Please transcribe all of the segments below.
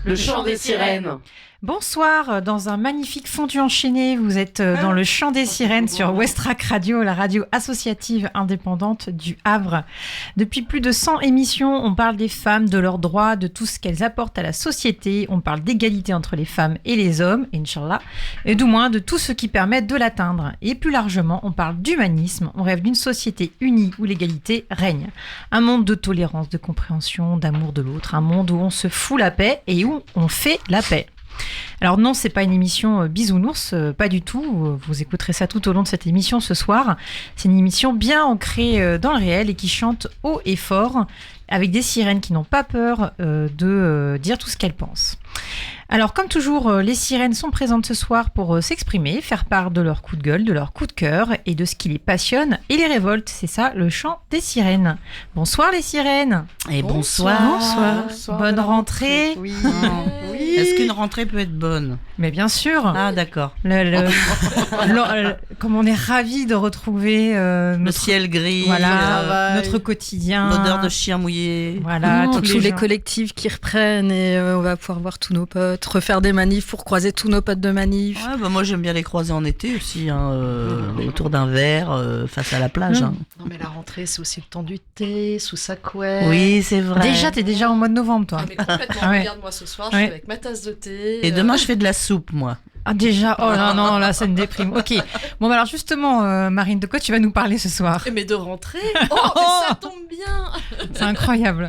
Le chant des sirènes. Bonsoir, dans un magnifique fondu enchaîné, vous êtes dans le chant des sirènes sur Westrack Radio, la radio associative indépendante du Havre. Depuis plus de 100 émissions, on parle des femmes, de leurs droits, de tout ce qu'elles apportent à la société. On parle d'égalité entre les femmes et les hommes, Inch'Allah, et du moins de tout ce qui permet de l'atteindre. Et plus largement, on parle d'humanisme. On rêve d'une société unie où l'égalité règne. Un monde de tolérance, de compréhension, d'amour de l'autre. Un monde où on se fout la paix et où on fait la paix. Alors non, c'est pas une émission bisounours, pas du tout. Vous écouterez ça tout au long de cette émission ce soir. C'est une émission bien ancrée dans le réel et qui chante haut et fort, avec des sirènes qui n'ont pas peur de dire tout ce qu'elles pensent. Alors comme toujours, les sirènes sont présentes ce soir pour s'exprimer, faire part de leur coup de gueule, de leur coup de cœur et de ce qui les passionne et les révolte. C'est ça, le chant des sirènes. Bonsoir les sirènes. Et bonsoir. Bonsoir. Bonne rentrée. Oui. Est-ce qu'une rentrée peut être bonne ? Mais bien sûr. Ah d'accord. Comme on est ravis de retrouver le ciel gris, notre quotidien, l'odeur de chien mouillé. Voilà, tous les collectifs qui reprennent et on va pouvoir voir tous nos potes, refaire des manifs pour croiser tous nos potes de manifs. Ouais, moi j'aime bien les croiser en été aussi, autour d'un verre, face à la plage. Non mais la rentrée c'est aussi le temps du thé, sous sa couette. Oui, c'est vrai. T'es déjà en mois de novembre toi. Ah, mais complètement, regarde-moi ce soir, je suis avec ma tasse de thé. Et demain je fais de la soupe moi. Ah déjà, oh non, là ça me déprime. Ok, bon alors justement, Marine, de quoi tu vas nous parler ce soir ? Mais de rentrée. Oh, mais ça tombe bien. C'est incroyable.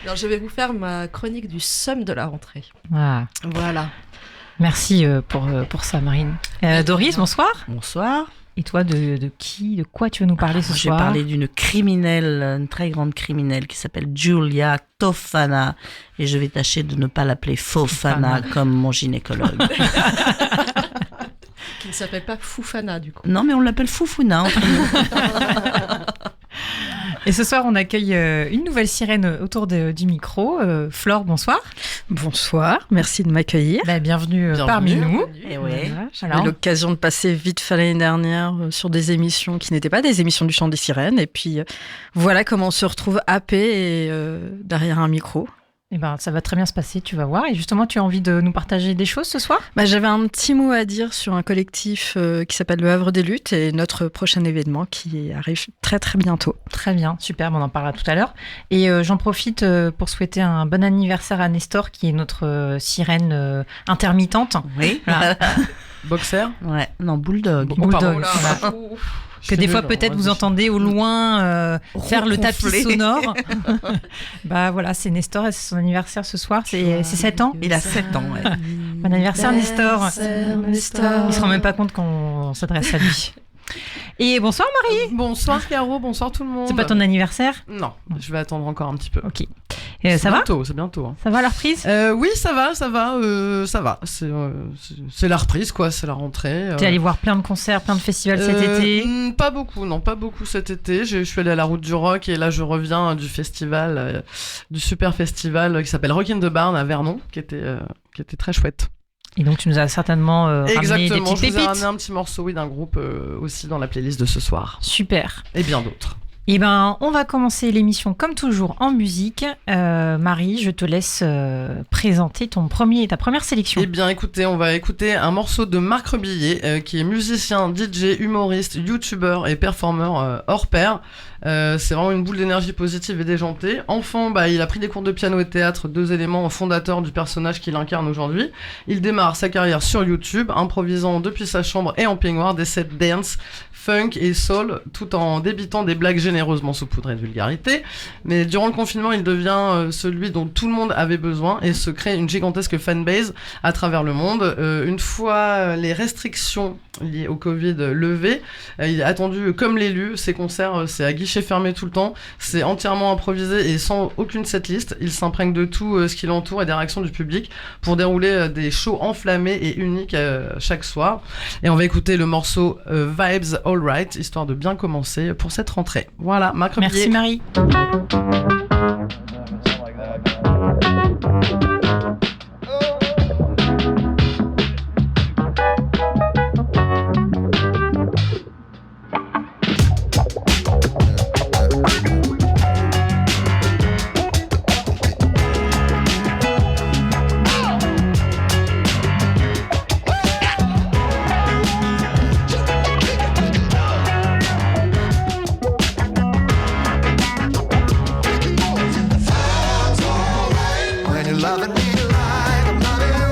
Alors je vais vous faire ma chronique du somme de la rentrée. Ah. Voilà. Merci pour ça, Marine. Doris, bonsoir. Bonsoir. Et toi, de quoi tu veux nous parler ce soir ? Je vais parler d'une criminelle, une très grande criminelle qui s'appelle Giulia Tofana. Et je vais tâcher de ne pas l'appeler Fofana comme mon gynécologue. Qui ne s'appelle pas Foufana, du coup. Non, mais on l'appelle Foufouna entre nous. Et ce soir, on accueille une nouvelle sirène autour du micro. Flore, bonsoir. Bonsoir, merci de m'accueillir. Bienvenue parmi nous. Et ouais. J'ai eu l'occasion de passer vite fait l'année dernière sur des émissions qui n'étaient pas des émissions du chant des sirènes. Et puis voilà comment on se retrouve happé derrière un micro. Eh ben, ça va très bien se passer, tu vas voir. Et justement, tu as envie de nous partager des choses ce soir ? J'avais un petit mot à dire sur un collectif qui s'appelle le Havre des Luttes et notre prochain événement qui arrive très très bientôt. Très bien, super, on en parlera tout à l'heure. Et j'en profite pour souhaiter un bon anniversaire à Nestor, qui est notre sirène intermittente. Oui. Voilà. Boxer ? Ouais, non, bulldog. Bulldog, voilà. Que des fois peut-être vous entendez au loin faire le tapis sonore. Voilà, c'est Nestor et c'est son anniversaire ce soir, c'est 7 ans. Il a 7 ans, ouais. Bon anniversaire Nestor. Il se rend même pas compte qu'on s'adresse à lui. Et bonsoir Marie. Bonsoir Caro, bonsoir tout le monde. C'est pas ton anniversaire ? Non, je vais attendre encore un petit peu. Ok. Ça va ? C'est bientôt. Hein. Ça va la reprise ? Oui, ça va. C'est la reprise, quoi. C'est la rentrée. T'es allé voir plein de concerts, plein de festivals cet été ? Pas beaucoup cet été. Je suis allée à la Route du Rock et là je reviens du festival, du super festival qui s'appelle Rock in the Barn à Vernon, qui était très chouette. Et donc tu nous as certainement ramené des petites pépites. Exactement, je vous ai ramené un petit morceau d'un groupe aussi dans la playlist de ce soir. Super. Et bien d'autres. Eh ben, on va commencer l'émission comme toujours en musique. Marie, je te laisse présenter ta première sélection. Eh bien, écoutez, on va écouter un morceau de Marc Rebillet, qui est musicien, DJ, humoriste, youtubeur et performeur hors pair. C'est vraiment une boule d'énergie positive et déjantée. Enfant, il a pris des cours de piano et théâtre, 2 éléments fondateurs du personnage qu'il incarne aujourd'hui. Il démarre sa carrière sur YouTube, improvisant depuis sa chambre et en peignoir des sets dance, funk et soul, tout en débitant des blagues généreusement saupoudrées de vulgarité. Mais durant le confinement, il devient celui dont tout le monde avait besoin et se crée une gigantesque fanbase à travers le monde. Une fois les restrictions liées au Covid levées, il est attendu comme l'élu. Ses concerts, c'est à guichet fermé tout le temps. C'est entièrement improvisé et sans aucune setlist. Il s'imprègne de tout ce qui l'entoure et des réactions du public pour dérouler des shows enflammés et uniques chaque soir. Et on va écouter le morceau Vibes Alright, histoire de bien commencer pour cette rentrée. Voilà, Marc Rebillet. Merci Marie. loving me like I'm loving you.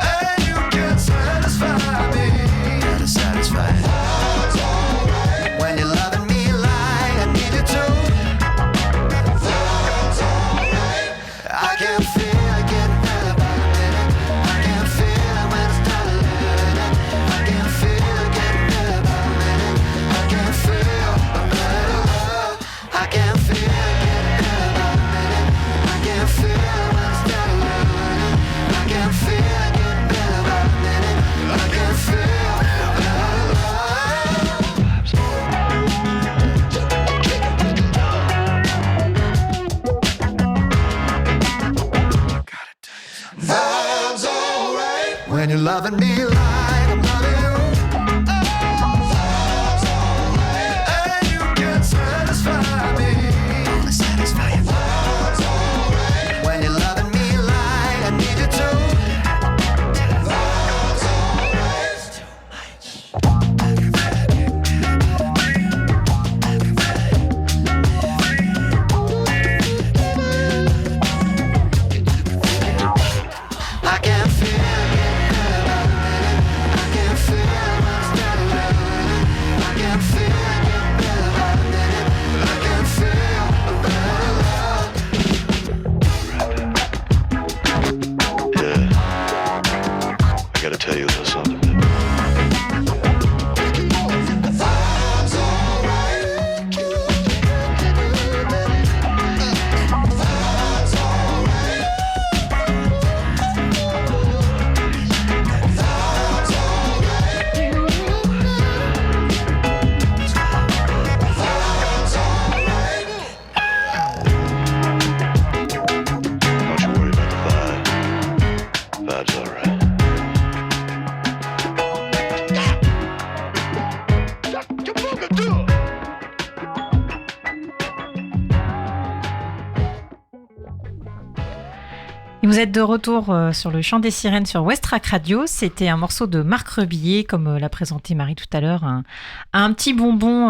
And you can satisfy me. Gotta satisfy. When you're loving me like I need you to. I can feel it getting better by the minute. I can feel it when it's time to let it. I can feel it getting better by the minute. I can feel a better love. I can feel it getting better by the minute. I can feel it when it's time to let it. I can feel it getting better by the minute. I can feel a better love. Vibes alright when you're loving me like I'm loving you. Vibes alright and you can satisfy me. Only satisfy you. Vibes alright when you're loving me like I need you to. Vibes alright. I can feel it getting better by the minute. I can feel it when it's time to let it. I can feel it getting better by the minute. I can feel a better love. Yeah. I gotta tell you a little something. Vibes alright. Vibes alright. Vibes alright. Vibes alright. Don't you worry about the vibe. Vibe's alright. Et vous êtes de retour sur le chant des sirènes sur Westrack Radio. C'était un morceau de Marc Rebillet, comme l'a présenté Marie tout à l'heure. Un petit bonbon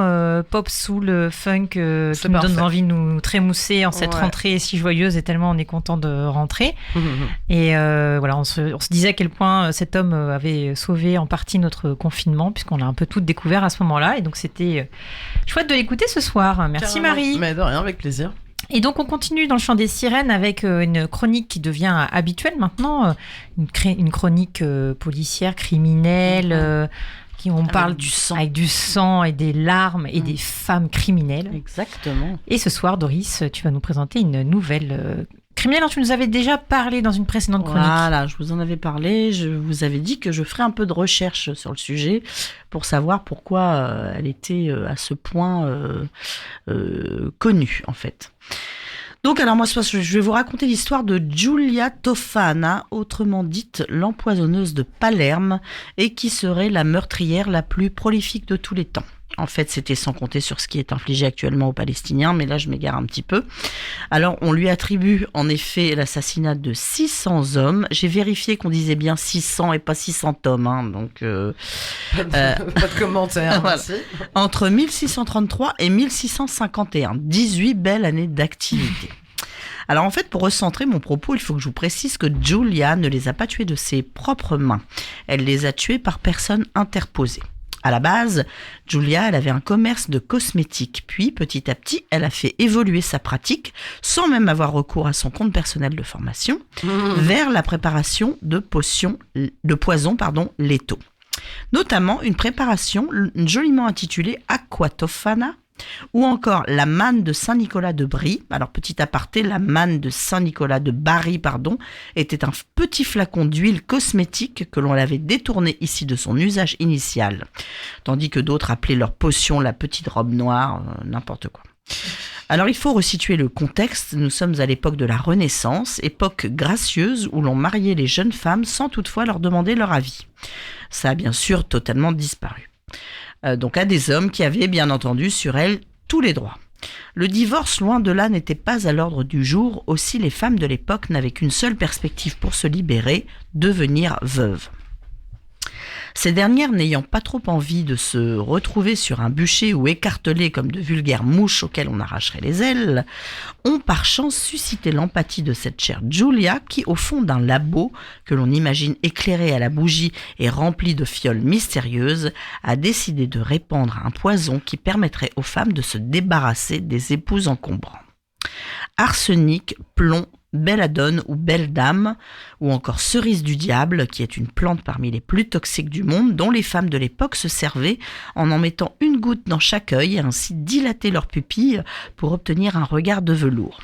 pop, soul, funk qui nous donne envie de nous trémousser en cette rentrée si joyeuse et tellement on est content de rentrer. Et voilà, on se disait à quel point cet homme avait sauvé en partie notre confinement puisqu'on l'a un peu tout découvert à ce moment-là. Et donc c'était chouette de l'écouter ce soir. Merci Carrément. Marie. Mais de rien, avec plaisir. Et donc on continue dans le chant des sirènes avec une chronique qui devient habituelle maintenant, une chronique policière, criminelle, qui on parle du sang. avec du sang et des larmes et des femmes criminelles. Exactement. Et ce soir, Doris, tu vas nous présenter une nouvelle criminelle dont tu nous avais déjà parlé dans une précédente chronique. Voilà, je vous en avais parlé. Je vous avais dit que je ferais un peu de recherche sur le sujet pour savoir pourquoi elle était à ce point connue, en fait. Donc, alors moi, je vais vous raconter l'histoire de Giulia Tofana, autrement dite l'empoisonneuse de Palerme, et qui serait la meurtrière la plus prolifique de tous les temps. En fait, c'était sans compter sur ce qui est infligé actuellement aux Palestiniens, mais là, je m'égare un petit peu. Alors, on lui attribue en effet l'assassinat de 600 hommes. J'ai vérifié qu'on disait bien 600 et pas 600 hommes, hein, donc... Pas de commentaires. Voilà. Merci. Entre 1633 et 1651, 18 belles années d'activité. Alors en fait, pour recentrer mon propos, il faut que je vous précise que Giulia ne les a pas tués de ses propres mains. Elle les a tués par personnes interposées. À la base, Giulia, elle avait un commerce de cosmétiques. Puis, petit à petit, elle a fait évoluer sa pratique, sans même avoir recours à son compte personnel de formation, vers la préparation de poisons létaux. Notamment une préparation joliment intitulée Aqua Tofana, ou encore la manne de Saint-Nicolas de Brie. Alors, petit aparté, la manne de Saint-Nicolas de Bari, était un petit flacon d'huile cosmétique que l'on avait détourné ici de son usage initial, tandis que d'autres appelaient leur potion la petite robe noire, n'importe quoi. Alors, il faut resituer le contexte. Nous sommes à l'époque de la Renaissance, époque gracieuse où l'on mariait les jeunes femmes sans toutefois leur demander leur avis. Ça a bien sûr totalement disparu. Donc à des hommes qui avaient bien entendu sur elles tous les droits. Le divorce, loin de là, n'était pas à l'ordre du jour. Aussi, les femmes de l'époque n'avaient qu'une seule perspective pour se libérer, devenir veuves. Ces dernières, n'ayant pas trop envie de se retrouver sur un bûcher ou écartelées comme de vulgaires mouches auxquelles on arracherait les ailes, ont par chance suscité l'empathie de cette chère Julia qui, au fond d'un labo que l'on imagine éclairé à la bougie et rempli de fioles mystérieuses, a décidé de répandre un poison qui permettrait aux femmes de se débarrasser des épouses encombrants. Arsenic, plomb, belladone ou belle dame, ou encore cerise du diable, qui est une plante parmi les plus toxiques du monde, dont les femmes de l'époque se servaient en mettant une goutte dans chaque œil et ainsi dilater leurs pupilles pour obtenir un regard de velours.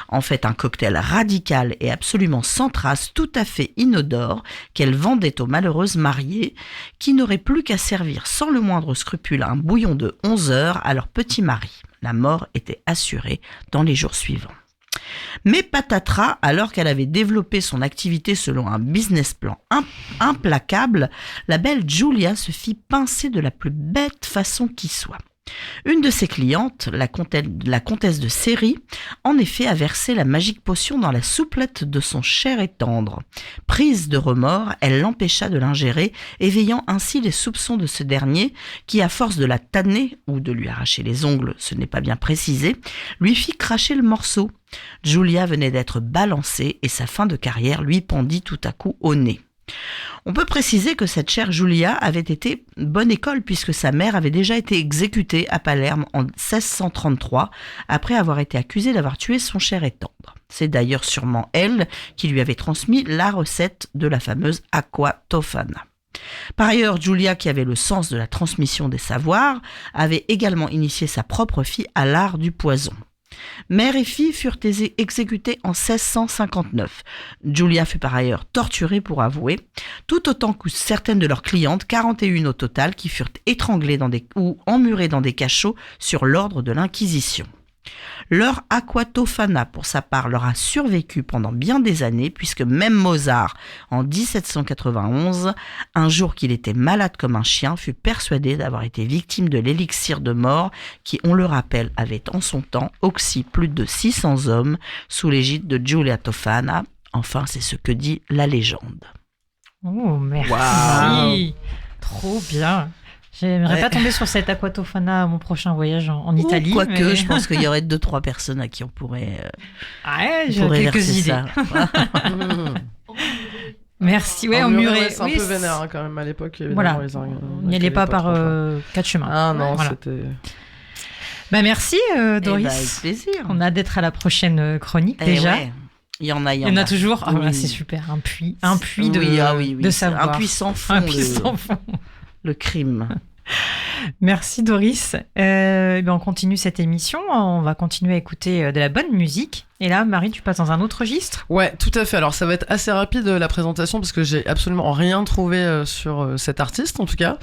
En fait, un cocktail radical et absolument sans trace, tout à fait inodore, qu'elles vendaient aux malheureuses mariées, qui n'auraient plus qu'à servir sans le moindre scrupule un bouillon de 11 heures à leur petit mari. La mort était assurée dans les jours suivants. Mais patatras, alors qu'elle avait développé son activité selon un business plan implacable, la belle Julia se fit pincer de la plus bête façon qui soit. Une de ses clientes, la comtesse de Série, en effet a versé la magique potion dans la souplette de son cher et tendre. Prise de remords, elle l'empêcha de l'ingérer, éveillant ainsi les soupçons de ce dernier qui, à force de la tanner, ou de lui arracher les ongles, ce n'est pas bien précisé, lui fit cracher le morceau. Julia venait d'être balancée et sa fin de carrière lui pendit tout à coup au nez. On peut préciser que cette chère Julia avait été bonne école puisque sa mère avait déjà été exécutée à Palerme en 1633 après avoir été accusée d'avoir tué son cher et tendre. C'est d'ailleurs sûrement elle qui lui avait transmis la recette de la fameuse Aqua Tofana. Par ailleurs, Julia, qui avait le sens de la transmission des savoirs, avait également initié sa propre fille à l'art du poison. Mère et fille furent exécutées en 1659. Julia fut par ailleurs torturée pour avouer, tout autant que certaines de leurs clientes, 41 au total, qui furent étranglées ou emmurées dans des cachots sur l'ordre de l'Inquisition. Leur Aqua Tofana, pour sa part, leur a survécu pendant bien des années, puisque même Mozart, en 1791, un jour qu'il était malade comme un chien, fut persuadé d'avoir été victime de l'élixir de mort qui, on le rappelle, avait en son temps oxy plus de 600 hommes sous l'égide de Giulia Tofana. Enfin, c'est ce que dit la légende. Oh, merci. Wow. Trop bien. J'aimerais pas tomber sur cette Aqua Tofana à mon prochain voyage en Italie. Quoique, mais... je pense qu'il y aurait 2-3 personnes à qui on pourrait, ouais, j'ai pourrait quelques verser idées. ça. Merci. Ouais, en muret. C'est un peu vénère hein, quand même à l'époque. Voilà. On n'y allait pas par quatre chemins. Ah non, voilà. c'était... Bah merci Doris. Avec plaisir. On a hâte d'être à la prochaine chronique déjà. Ouais. Il y en a, Il y en a toujours. Ah, Oui. voilà, c'est super. Un puits de, oui, de savoir. Un puits sans fond. Un puits sans fond. Le crime. Merci Doris. On continue cette émission. On va continuer à écouter de la bonne musique. Et là, Marie, tu passes dans un autre registre ? Ouais, tout à fait. Alors, ça va être assez rapide la présentation parce que j'ai absolument rien trouvé sur cet artiste, en tout cas.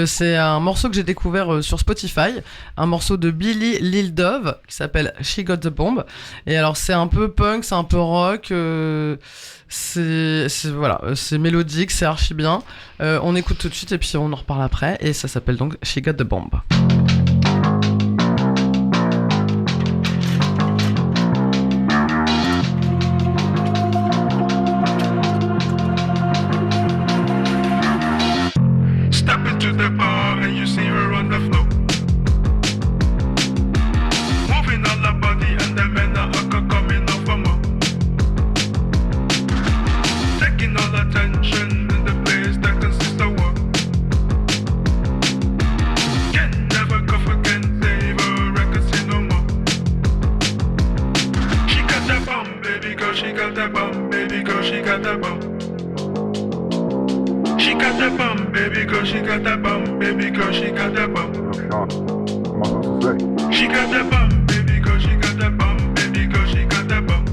C'est un morceau que j'ai découvert sur Spotify, un morceau de Billy Lil Dove qui s'appelle She Got the Bomb. Et alors, c'est un peu punk, c'est un peu rock. C'est mélodique, c'est archi bien. On écoute tout de suite et puis on en reparle après. Et ça s'appelle donc She Got the Bomb. Step into the bar and you see her on the floor, moving on her body and the men are coming off for more, taking all attention in the place that consists of war. Can never go forget, save her, I can see no more. She got that bomb, baby girl, she got that bomb, baby girl, she got that bomb. She got that bomb, baby girl, she got that bomb, baby girl, she got that bomb. She got that bomb, baby girl, she got that bomb, baby girl, she got that bomb.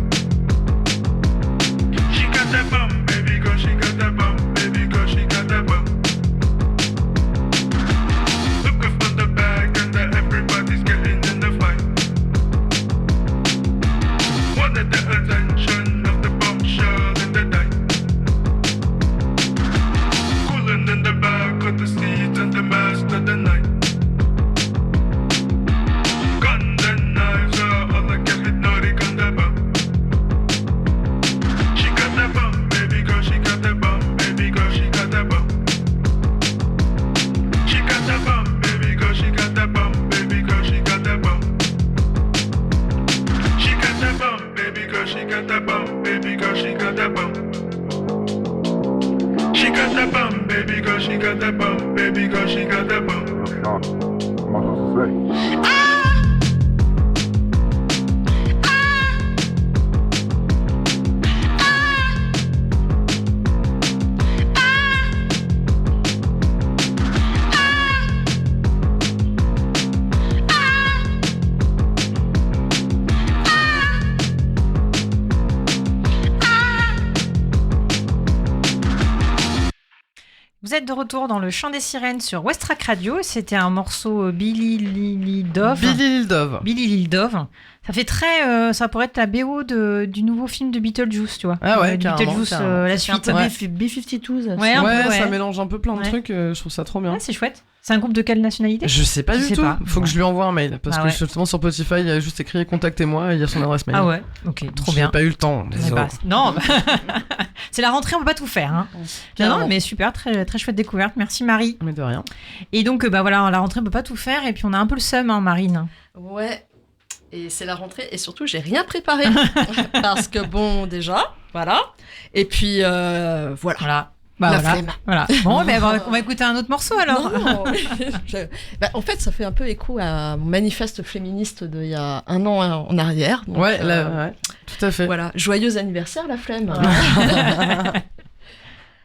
She got that bomb, baby girl, she got that bomb, baby girl, she got that bomb. Looking from the back and everybody's getting in the fight. Wanted the attention of the bombshell in the night. In the back of the seat and the mask of the night. Guns and girl, she got that bum. Baby girl, she got that bum. She got that bum, baby girl, she got that bum. Baby girl, she got that bum. Vous êtes de retour dans le chant des sirènes sur Westrack Radio. C'était un morceau Billy Lily Dove. Billy Dove. Billy Lily Dove. Ça fait très. Ça pourrait être la BO du nouveau film de Beetlejuice, tu vois. Ah ouais, De carrément, Beetlejuice, carrément. la C'est un suite. peu Ouais, B-52s. Ouais, un peu, ça ouais. mélange un peu plein de Ouais. trucs, je trouve ça trop bien. Ouais, c'est chouette. C'est un groupe de quelle nationalité? Je sais pas Je du sais tout. pas. Faut que je lui envoie un mail parce Ah que ouais. justement sur Spotify, il y a juste écrit contactez-moi et il y a son adresse mail. Ah ouais, ok, trop J'ai bien. pas eu le temps. Eh Désolé. bah, non, bah, c'est la rentrée, on peut pas tout faire. Hein. Non, Clairement. non, mais super, très, très chouette découverte. Merci Marie. Mais de rien. Et donc, bah voilà, la rentrée, on peut pas tout faire. Et puis, on a un peu le seum, hein, Marine. Ouais. Et c'est la rentrée. Et surtout, j'ai rien préparé. Parce que bon, déjà, voilà. Et puis, voilà. Voilà. Bah, La voilà. flemme. Voilà. Bon, ben, on va écouter un autre morceau alors. Non, en fait, ça fait un peu écho à mon manifeste féministe d'il y a un an en arrière. Donc, Ouais, ouais, tout à fait. Voilà, joyeux anniversaire la flemme.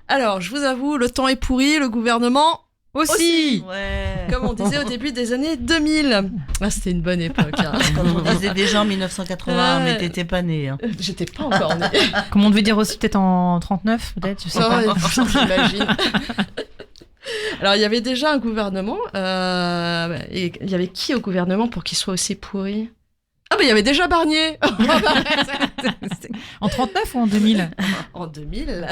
Alors, je vous avoue, le temps est pourri, le gouvernement aussi. Ouais. Comme on disait au début des années 2000. Ah, c'était une bonne époque. Hein. Quand on disait déjà en 1980, mais Ouais. t'étais pas né. Hein. J'étais pas encore née. Comme on devait dire aussi peut-être en 39, peut-être, je sais pas. Oh, j'imagine. Alors, il y avait déjà un gouvernement. Et il y avait qui au gouvernement pour qu'il soit aussi pourri? Ah, bah, il y avait déjà Barnier. En 39 ou en 2000? En 2000.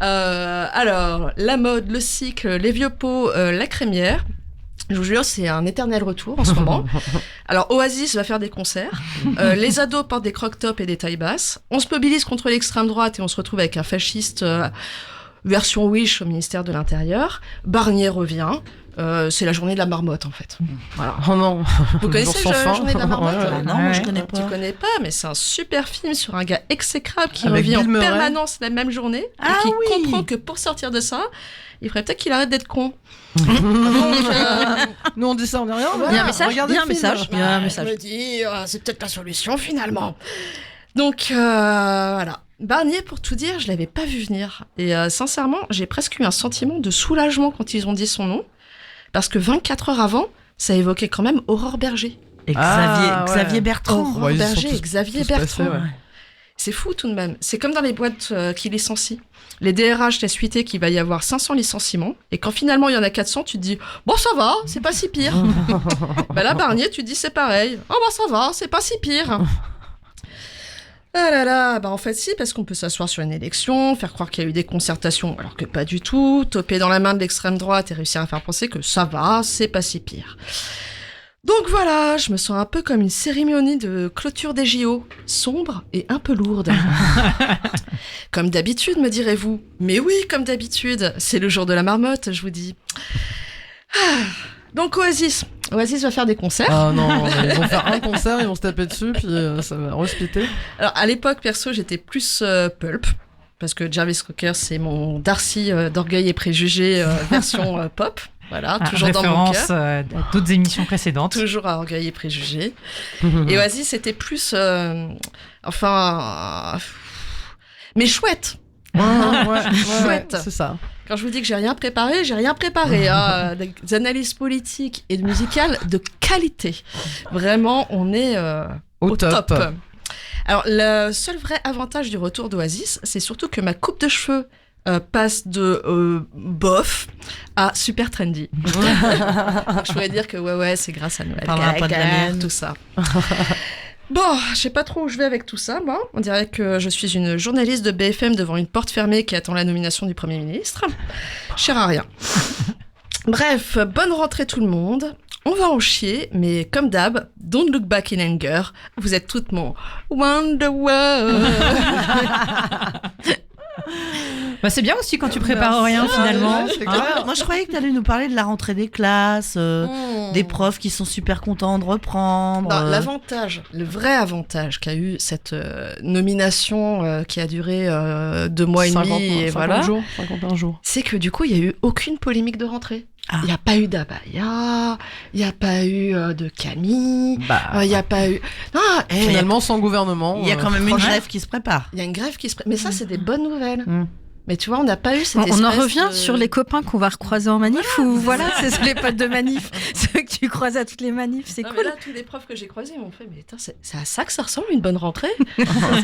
Alors, la mode, le cycle, les vieux pots, la crémière. Je vous jure, c'est un éternel retour en ce moment. Alors, Oasis va faire des concerts. Les ados portent des croc-tops et des tailles basses. On se mobilise contre l'extrême droite et on se retrouve avec un fasciste version Wish au ministère de l'Intérieur. Barnier revient. C'est la journée de la marmotte, en fait. Voilà. Oh non. Vous connaissez la journée de la marmotte? Ouais, ouais. Ah non, moi, je Ouais. connais Tu pas. connais pas, mais c'est un super film sur un gars exécrable qui Avec revient en Bill Murray. permanence la même journée Ah et qui oui. comprend que pour sortir de ça, il faudrait peut-être qu'il arrête d'être con. Donc, Nous on dit ça, on dit rien. Voilà. Il y a un message, Regardez il y a un le film. message, il y a un je message. me dis, c'est peut-être la solution finalement. Donc voilà. Barnier, pour tout dire, je l'avais pas vu venir. Et sincèrement, j'ai presque eu un sentiment de soulagement quand ils ont dit son nom. Parce que 24 heures avant, ça évoquait quand même Aurore Berger. Et Ah, ouais. Xavier Bertrand. Aurore Ouais, ils sont Berger tous- et Xavier tous passés, Bertrand. ouais. C'est fou tout de même. C'est comme dans les boîtes qui licencient. Les DRH laissent fuiter qu'il va y avoir 500 licenciements. Et quand finalement il y en a 400, tu te dis « Bon, ça va, c'est pas si pire. » Bah là, Barnier, tu te dis c'est pareil. « Oh, bah ça va, c'est pas si pire. » Ah là là, bah en fait si, parce qu'on peut s'asseoir sur une élection, faire croire qu'il y a eu des concertations, alors que pas du tout, toper dans la main de l'extrême droite et réussir à faire penser que ça va, c'est pas si pire. Donc voilà, je me sens un peu comme une cérémonie de clôture des JO, sombre et un peu lourde. Comme d'habitude, me direz-vous. Mais oui, comme d'habitude, c'est le jour de la marmotte, je vous dis. Ah, donc Oasis va faire des concerts. Ah non, ils vont faire un concert, ils vont se taper dessus, puis ça va resplitter. Alors à l'époque, perso, j'étais plus Pulp. Parce que Jarvis Cocker, c'est mon Darcy d'Orgueil et Préjugés version pop. Voilà, toujours dans mon référence cœur. à d'autres émissions précédentes. Toujours à Orgueil et Préjugés. Et Oasis, c'était plus... mais chouette. Ouais, Chouette. c'est ça. Quand je vous dis que j'ai rien préparé, j'ai rien préparé. Des analyses politiques et musicales de qualité. Vraiment, on est Au top. Alors, le seul vrai avantage du retour d'Oasis, c'est surtout que ma coupe de cheveux passe de bof à super trendy. Je pourrais dire que ouais, c'est grâce à Noël. Parlera pas de la mienne. Tout ça. Bon, je sais pas trop où je vais avec tout ça, moi. On dirait que je suis une journaliste de BFM devant une porte fermée qui attend la nomination du Premier ministre. Je sers à rien. Bref, bonne rentrée tout le monde. On va en chier, mais comme d'hab, don't look back in anger. Vous êtes toutes mon Wonderwall. Bah, c'est bien aussi quand tu prépares rien finalement. Ouais, c'est Hein. clair. Moi, je croyais que tu allais nous parler de la rentrée des classes, des profs qui sont super contents de reprendre. Non, l'avantage, le vrai avantage qu'a eu cette nomination qui a duré 2 mois et demi, et 50 voilà, jours, 51 jours. c'est que du coup, il n'y a eu aucune polémique de rentrée. Ah. Il n'y a pas eu d'Abaya, il n'y a pas eu de Camille, il n'y a pas eu... Non, Finalement, sans gouvernement. Il y a quand même une franchement, grève qui se prépare. il y a une grève qui se... Mais ça, c'est des bonnes nouvelles. Mm. Mais tu vois, on n'a pas eu cette On en espèce revient de- sur les copains qu'on va recroiser en manif ou voilà, c'est les potes de manif, ceux que tu croises à toutes les manifs, c'est Non, cool. mais là, tous les profs que j'ai croisés m'ont fait, mais putain, c'est à ça que ça ressemble une bonne rentrée.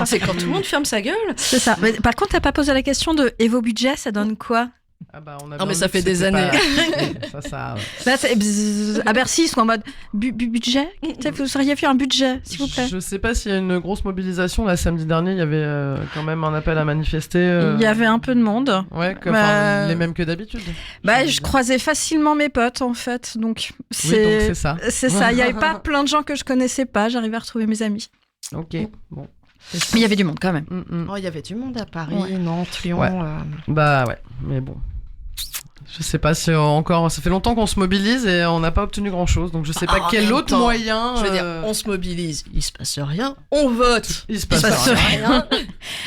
C'est quand tout le monde ferme sa gueule. C'est ça. Mais par contre, t'as pas posé la question de et vos budgets, ça donne quoi? Ah bah, on a Non, bien mais vu ça que fait des c'était années. Ça, Là, c'est bzzz, à Bercy, ils sont en mode budget. Vous auriez fait un budget, s'il vous plaît. Je sais pas s'il y a une grosse mobilisation. Là, samedi dernier, il y avait quand même un appel à manifester. Il y avait un peu de monde. Ouais, Bah, les mêmes que d'habitude. Bah, je croisais facilement mes potes, en fait. Donc, Oui, donc c'est ça. c'est ça. Il y avait pas plein de gens que je connaissais pas. J'arrivais à retrouver mes amis. Ok, bon. Mais il y avait du monde quand même. Oh, il y avait du monde à Paris, Ouais. Nantes, Lyon. Ouais. Bah ouais, mais bon. Je sais pas si encore. Ça fait longtemps qu'on se mobilise et on n'a pas obtenu grand chose. Donc je sais pas Ah, en quel même autre temps, moyen. Je veux dire, on se mobilise, il se passe rien, on vote. Il se Il passe se passe rien. rien.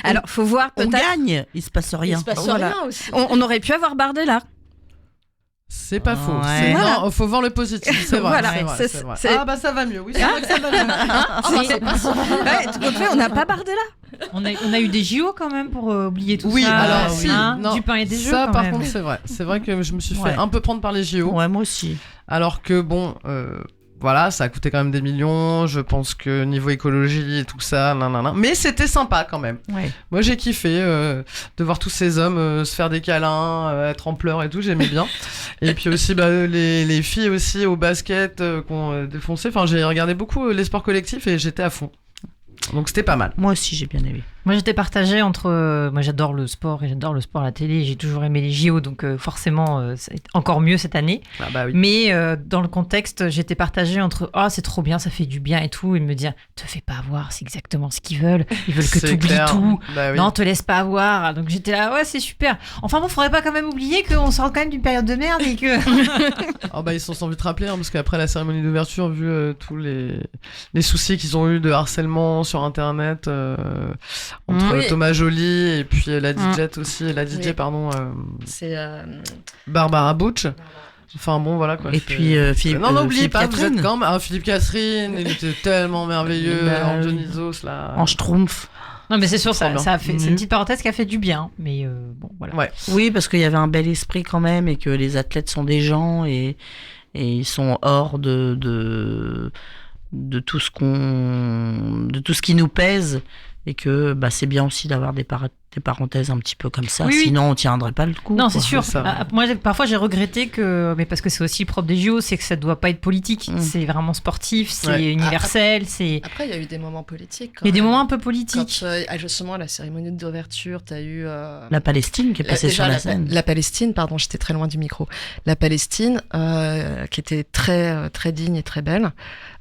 Alors, faut voir On peut-être. gagne, il se passe Il rien. se passe Voilà. rien aussi. On aurait pu avoir Bardella. C'est pas faux. Ouais. C'est- Voilà. Non, faut voir le positif. C'est vrai. Voilà, c'est vrai, c'est- c'est vrai. c'est- Ah bah ça va mieux. Oui, c'est vrai que ça va mieux. Ah, bah, c'est pas ça. Ouais, tout à fait, on n'a pas Bardella. On a eu des JO quand même pour oublier tout Oui, ça. alors oui. si. Hein, non, du pain et des jeux ça quand par même. contre c'est vrai. C'est vrai que je me suis fait Ouais. un peu prendre par les JO. Ouais, moi aussi. Alors que bon, voilà, ça a coûté quand même des millions. Je pense que niveau écologie et tout ça, nanana. Mais c'était sympa quand même. Ouais. Moi j'ai kiffé de voir tous ces hommes se faire des câlins, être en pleurs et tout, j'aimais bien. Et puis aussi les filles aussi au basket qu'on défoncé. Enfin j'ai regardé beaucoup les sports collectifs et j'étais à fond. Donc c'était pas mal. Moi aussi, j'ai bien aimé. Moi, j'étais partagée entre. Moi, j'adore le sport et j'adore le sport à la télé. J'ai toujours aimé les JO, donc forcément, c'est encore mieux cette année. Ah bah oui. Mais dans le contexte, j'étais partagée entre oh, c'est trop bien, ça fait du bien et tout, et me dire te fais pas avoir, c'est exactement ce qu'ils veulent. Ils veulent que C'est tu oublies clair. tout. Bah oui. Non, te laisse pas avoir. Donc j'étais là, ouais, c'est super. Enfin bon, faudrait pas quand même oublier qu'on sort quand même d'une période de merde et que. Oh bah ils s'en sont vite rappelés hein, parce qu'après la cérémonie d'ouverture, vu tous les soucis qu'ils ont eu de harcèlement sur internet entre Oui. Thomas Joly et puis la DJ aussi, la DJ Oui. pardon, C'est Barbara Butch. Enfin bon voilà quoi. Et c'est- puis, Philippe. non n'oubliez Philippe pas, vous Catherine, êtes quand même Philippe Catherine, il était tellement merveilleux, Bah, en oui. Dionysos là. en schtroumpf. Non, mais c'est sûr, Trop bien. ça a fait. C'est Mhm. une petite parenthèse qui a fait du bien. Mais bon, voilà. Ouais. Oui, parce qu'il y avait un bel esprit quand même et que les athlètes sont des gens et ils sont hors de tout ce de tout ce qui nous pèse et que bah, c'est bien aussi d'avoir des parenthèses un petit peu comme ça. Oui, oui. Sinon, on tiendrait pas le coup. Non, quoi. c'est sûr. c'est ça. Moi, parfois, j'ai regretté que, mais parce que c'est aussi le propre des JO, c'est que ça doit pas être politique. Mm. C'est vraiment sportif, c'est Ouais. universel, c'est. Après, il y a eu des moments politiques. Il y a des même. moments un peu politiques. Quand, justement, à la cérémonie d'ouverture, tu as eu. La Palestine qui est passée déjà, sur la scène. La Palestine, pardon, j'étais très loin du micro. La Palestine, qui était très, très digne et très belle.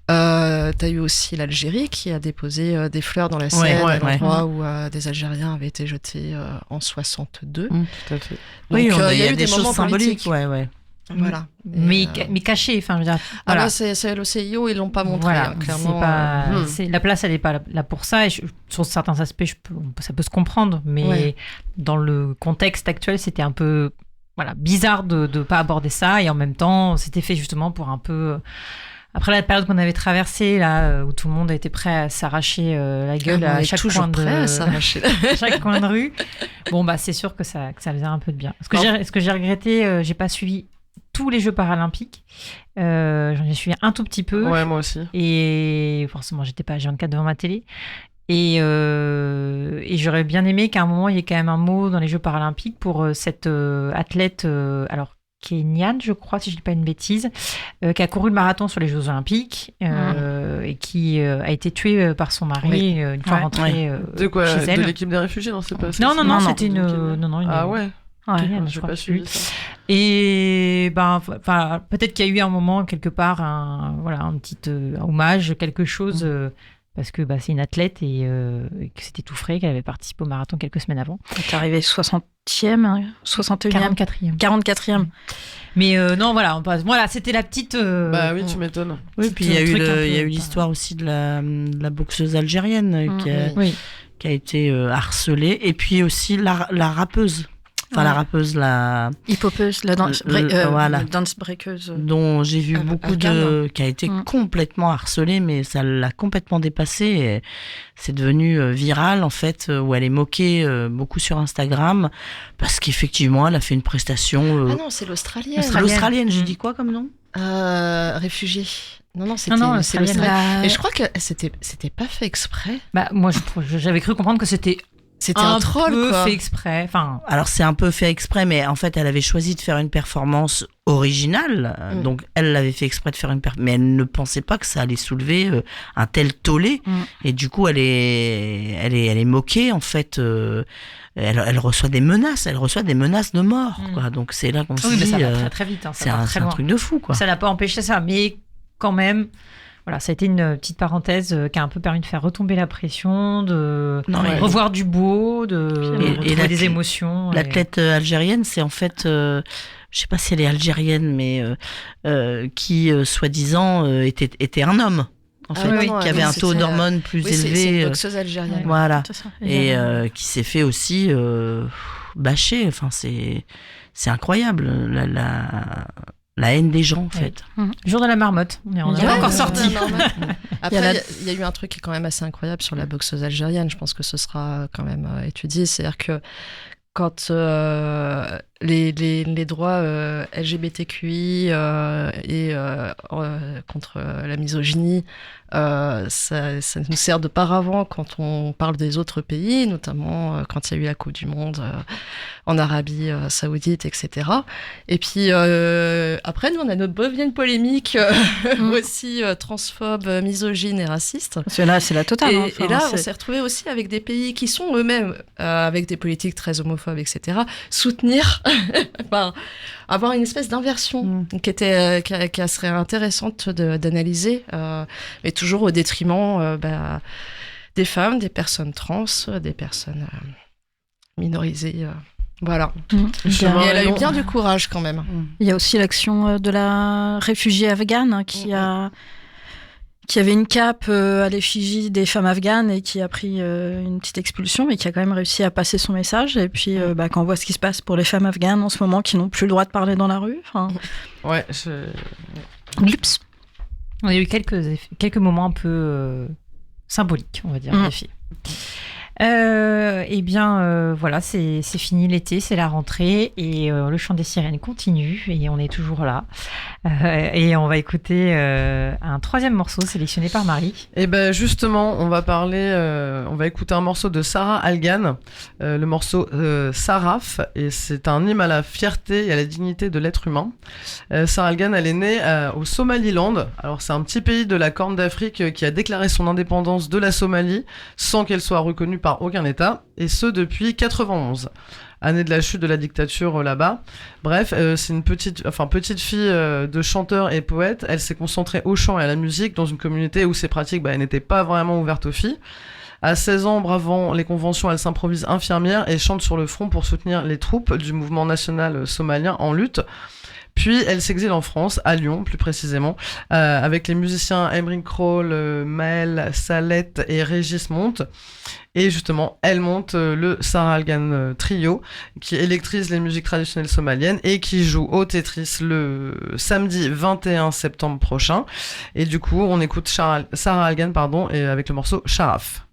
T'as eu aussi l'Algérie qui a déposé des fleurs dans la Seine, ouais, à l'endroit où des Algériens avaient été jetés en 62. Tout à fait. Oui, Donc, il y a des moments choses symboliques. politiques. Ouais. Voilà. Mais, Et, mais caché, enfin, je veux dire. ah Voilà. là, c'est l'OCIO, ils l'ont pas montré, Voilà, hein, c'est clairement. pas, Hmm. la place, elle est pas là pour ça. Et sur certains aspects, ça peut se comprendre, mais Ouais. dans le contexte actuel, c'était un peu bizarre de ne pas aborder ça. Et en même temps, c'était fait justement pour un peu. Après la période qu'on avait traversée, là, où tout le monde était prêt à s'arracher la gueule on à est chaque toujours coin de, prêt à s'arracher. à chaque coin de rue. Bon, bah, c'est sûr que ça faisait un peu de bien. Ce que j'ai regretté, j'ai pas suivi tous les Jeux paralympiques. J'en ai suivi un tout petit peu. Ouais moi aussi. Et forcément, j'étais pas H24 devant ma télé. Et j'aurais bien aimé qu'à un moment, il y ait quand même un mot dans les Jeux paralympiques pour cette athlète, alors kenyane, je crois, si je dis pas une bêtise, qui a couru le marathon sur les Jeux olympiques et qui a été tuée par son mari Oui. une fois Ouais. rentrée De quoi chez De elle. l'équipe des réfugiés non c'est pas. Non, Non, c'était une... Kenyane. Non, une... Ah ouais. Ouais, Kenyane, je J'ai crois, pas je sais plus. suivi ça. Et ben, peut-être qu'il y a eu un moment quelque part un petit hommage, quelque chose parce que c'est une athlète et que c'était tout frais, qu'elle avait participé au marathon quelques semaines avant. T'es arrivé 60e, 61e, 44e. 44e. Mais non, voilà, voilà, c'était la petite. Bah oui, tu m'étonnes. Oui, puis il y a truc un peu, eu l'histoire aussi de la boxeuse algérienne Oui. qui a été harcelée. Et puis aussi la rappeuse. Enfin, la rappeuse, Hip-hopeuse, la danse voilà. danse breakeuse. dont j'ai vu beaucoup qui a été complètement harcelée, mais ça l'a complètement dépassée. Et c'est devenu viral, en fait, où elle est moquée beaucoup sur Instagram, parce qu'effectivement, elle a fait une prestation. Ah non, c'est l'Australienne. L'Australienne, j'ai dit quoi comme nom? Réfugiée. Non, c'était non, c'est l'Australienne. l'Australienne. Et je crois que c'était pas fait exprès. Moi, j'avais cru comprendre que c'était C'était un troll, peu quoi. fait exprès. Enfin, Alors c'est un peu fait exprès, mais en fait elle avait choisi de faire une performance originale, donc elle l'avait fait exprès de faire mais elle ne pensait pas que ça allait soulever un tel tollé, et du coup elle est moquée en fait. Elle reçoit des menaces, de mort, quoi. Donc c'est là qu'on se oui, mais dit, ça va très très vite. Ça va très c'est un loin. truc de fou, quoi. Ça n'a pas empêché ça, mais quand même. Voilà, ça a été une petite parenthèse qui a un peu permis de faire retomber la pression, de revoir du beau, de retrouver des émotions. L'athlète algérienne, c'est en fait, je sais pas si elle est algérienne, mais qui soi-disant était un homme. En fait, qui avait un taux d'hormones plus élevé. C'est une boxeuse algérienne. Voilà. Ça. Et qui s'est fait aussi bâcher. Enfin, c'est incroyable. La haine des gens, en fait. Jour de la marmotte, on n'est pas encore sorti. Après, il y a eu un truc qui est quand même assez incroyable sur la boxeuse algérienne. Je pense que ce sera quand même étudié. C'est-à-dire que quand les droits LGBTQI et contre la misogynie, ça nous sert de paravent quand on parle des autres pays, notamment quand il y a eu la Coupe du Monde en Arabie Saoudite, etc. Et puis après, nous, on a notre vieille polémique aussi transphobe, misogyne et raciste. Parce que là, c'est la totale. Et là, on s'est retrouvé aussi avec des pays qui sont eux-mêmes, avec des politiques très homophobes, etc., soutenir, avoir une espèce d'inversion qui serait intéressante d'analyser, mais toujours au détriment des femmes, des personnes trans, des personnes minorisées. Voilà. Et elle a eu bien du courage quand même. Il y a aussi l'action de la réfugiée afghane qui avait une cape à l'effigie des femmes afghanes et qui a pris une petite expulsion, mais qui a quand même réussi à passer son message. Et puis, quand on voit ce qui se passe pour les femmes afghanes en ce moment, qui n'ont plus le droit de parler dans la rue. Ouais, Glips. Il y a eu quelques moments un peu symboliques, on va dire, des filles. Voilà, c'est fini l'été, c'est la rentrée et le chant des sirènes continue et on est toujours là. Et on va écouter un troisième morceau sélectionné par Marie. Et ben justement, on va écouter un morceau de Sarah Algan, le morceau Saraf, et c'est un hymne à la fierté et à la dignité de l'être humain. Sarah Algan, elle est née au Somaliland. Alors c'est un petit pays de la Corne d'Afrique qui a déclaré son indépendance de la Somalie sans qu'elle soit reconnue par aucun État, et ce depuis 91. Année de la chute de la dictature là-bas. Bref, c'est une petite fille de chanteur et poète. Elle s'est concentrée au chant et à la musique dans une communauté où ces pratiques n'étaient pas vraiment ouvertes aux filles. À 16 ans, bravant les conventions, elle s'improvise infirmière et chante sur le front pour soutenir les troupes du mouvement national somalien en lutte. Puis elle s'exile en France, à Lyon plus précisément, avec les musiciens Emric Kroll, Maël Salette et Régis Monte. Et justement, elle monte le Sarah Algan Trio, qui électrise les musiques traditionnelles somaliennes et qui joue au Tetris le samedi 21 septembre prochain. Et du coup, on écoute Sarah Algan, et avec le morceau Sharaf.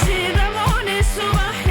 Sida muni subahe